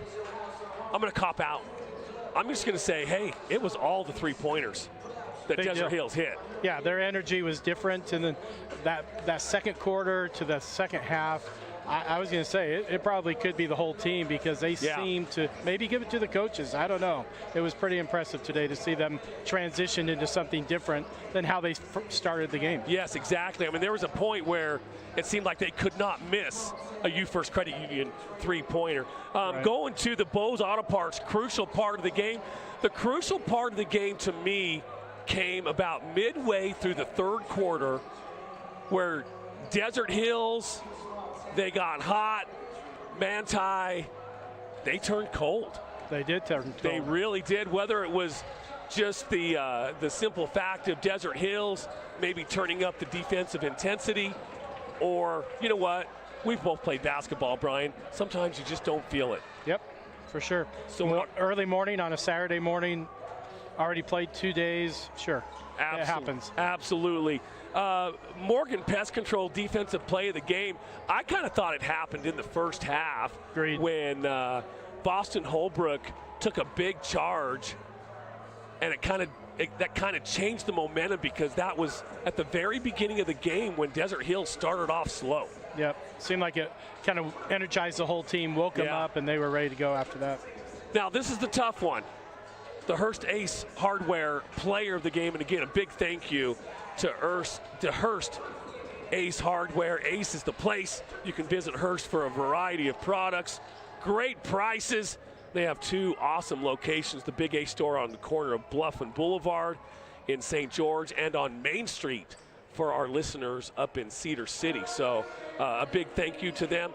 I'm gonna cop out. I'm just gonna say, hey, it was all the 3-pointers that Desert Hills hit.
Yeah, their energy was different, and then that second quarter to the second half, I was going to say it probably could be the whole team, because they seem to maybe give it to the coaches. I don't know. It was pretty impressive today to see them transition into something different than how they started the game.
Yes, exactly. I mean, there was a point where it seemed like they could not miss a U First Credit Union 3-pointer. Going to the Bose Auto Parts, crucial part of the game. The crucial part of the game to me came about midway through the third quarter, where Desert Hills, they got hot. Manti, they turned cold.
They did turn cold.
They really did. Whether it was just the simple fact of Desert Hills maybe turning up the defensive intensity, or, you know what, we've both played basketball, Brian. Sometimes you just don't feel it.
Yep, for sure. So early morning on a Saturday morning, already played 2 days, sure. It happens.
Absolutely. Morgan Pest Control defensive play of the game. I kind of thought it happened in the first half.
Agreed.
When Boston Holbrook took a big charge, and that kind of changed the momentum, because that was at the very beginning of the game when Desert Hills started off slow.
Yep. Seemed like it kind of energized the whole team, woke them up, and they were ready to go after that.
Now, this is the tough one. The Hearst Ace Hardware Player of the Game, and again, a big thank you to Hearst Ace Hardware. Ace is the place. You can visit Hearst for a variety of products. Great prices. They have 2 awesome locations, the Big Ace store on the corner of Bluff and Boulevard in St. George, and on Main Street for our listeners up in Cedar City. So a big thank you to them.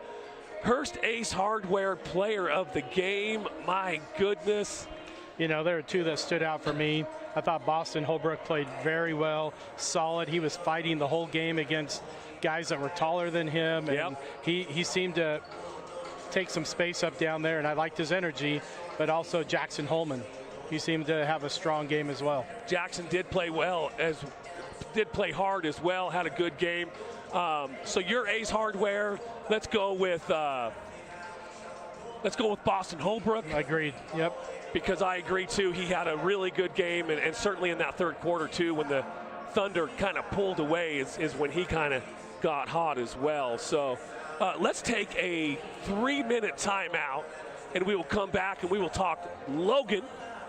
Hearst Ace Hardware Player of the Game, my goodness.
You know, there are 2 that stood out for me. I thought Boston Holbrook played very well, solid. He was fighting the whole game against guys that were taller than him, and he seemed to take some space up down there, and I liked his energy. But also Jackson Holman, he seemed to have a strong game as well.
Jackson did play well, did play hard as well, had a good game. So your Ace Hardware, let's go with Boston Holbrook.
Agreed. Yep.
Because I agree too, he had a really good game, and certainly in that third quarter too, when the Thunder kind of pulled away is when he kind of got hot as well. So let's take a 3-minute timeout, and we will come back and we will talk Logan,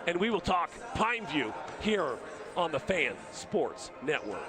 and we will talk Pineview here on the Fan Sports Network.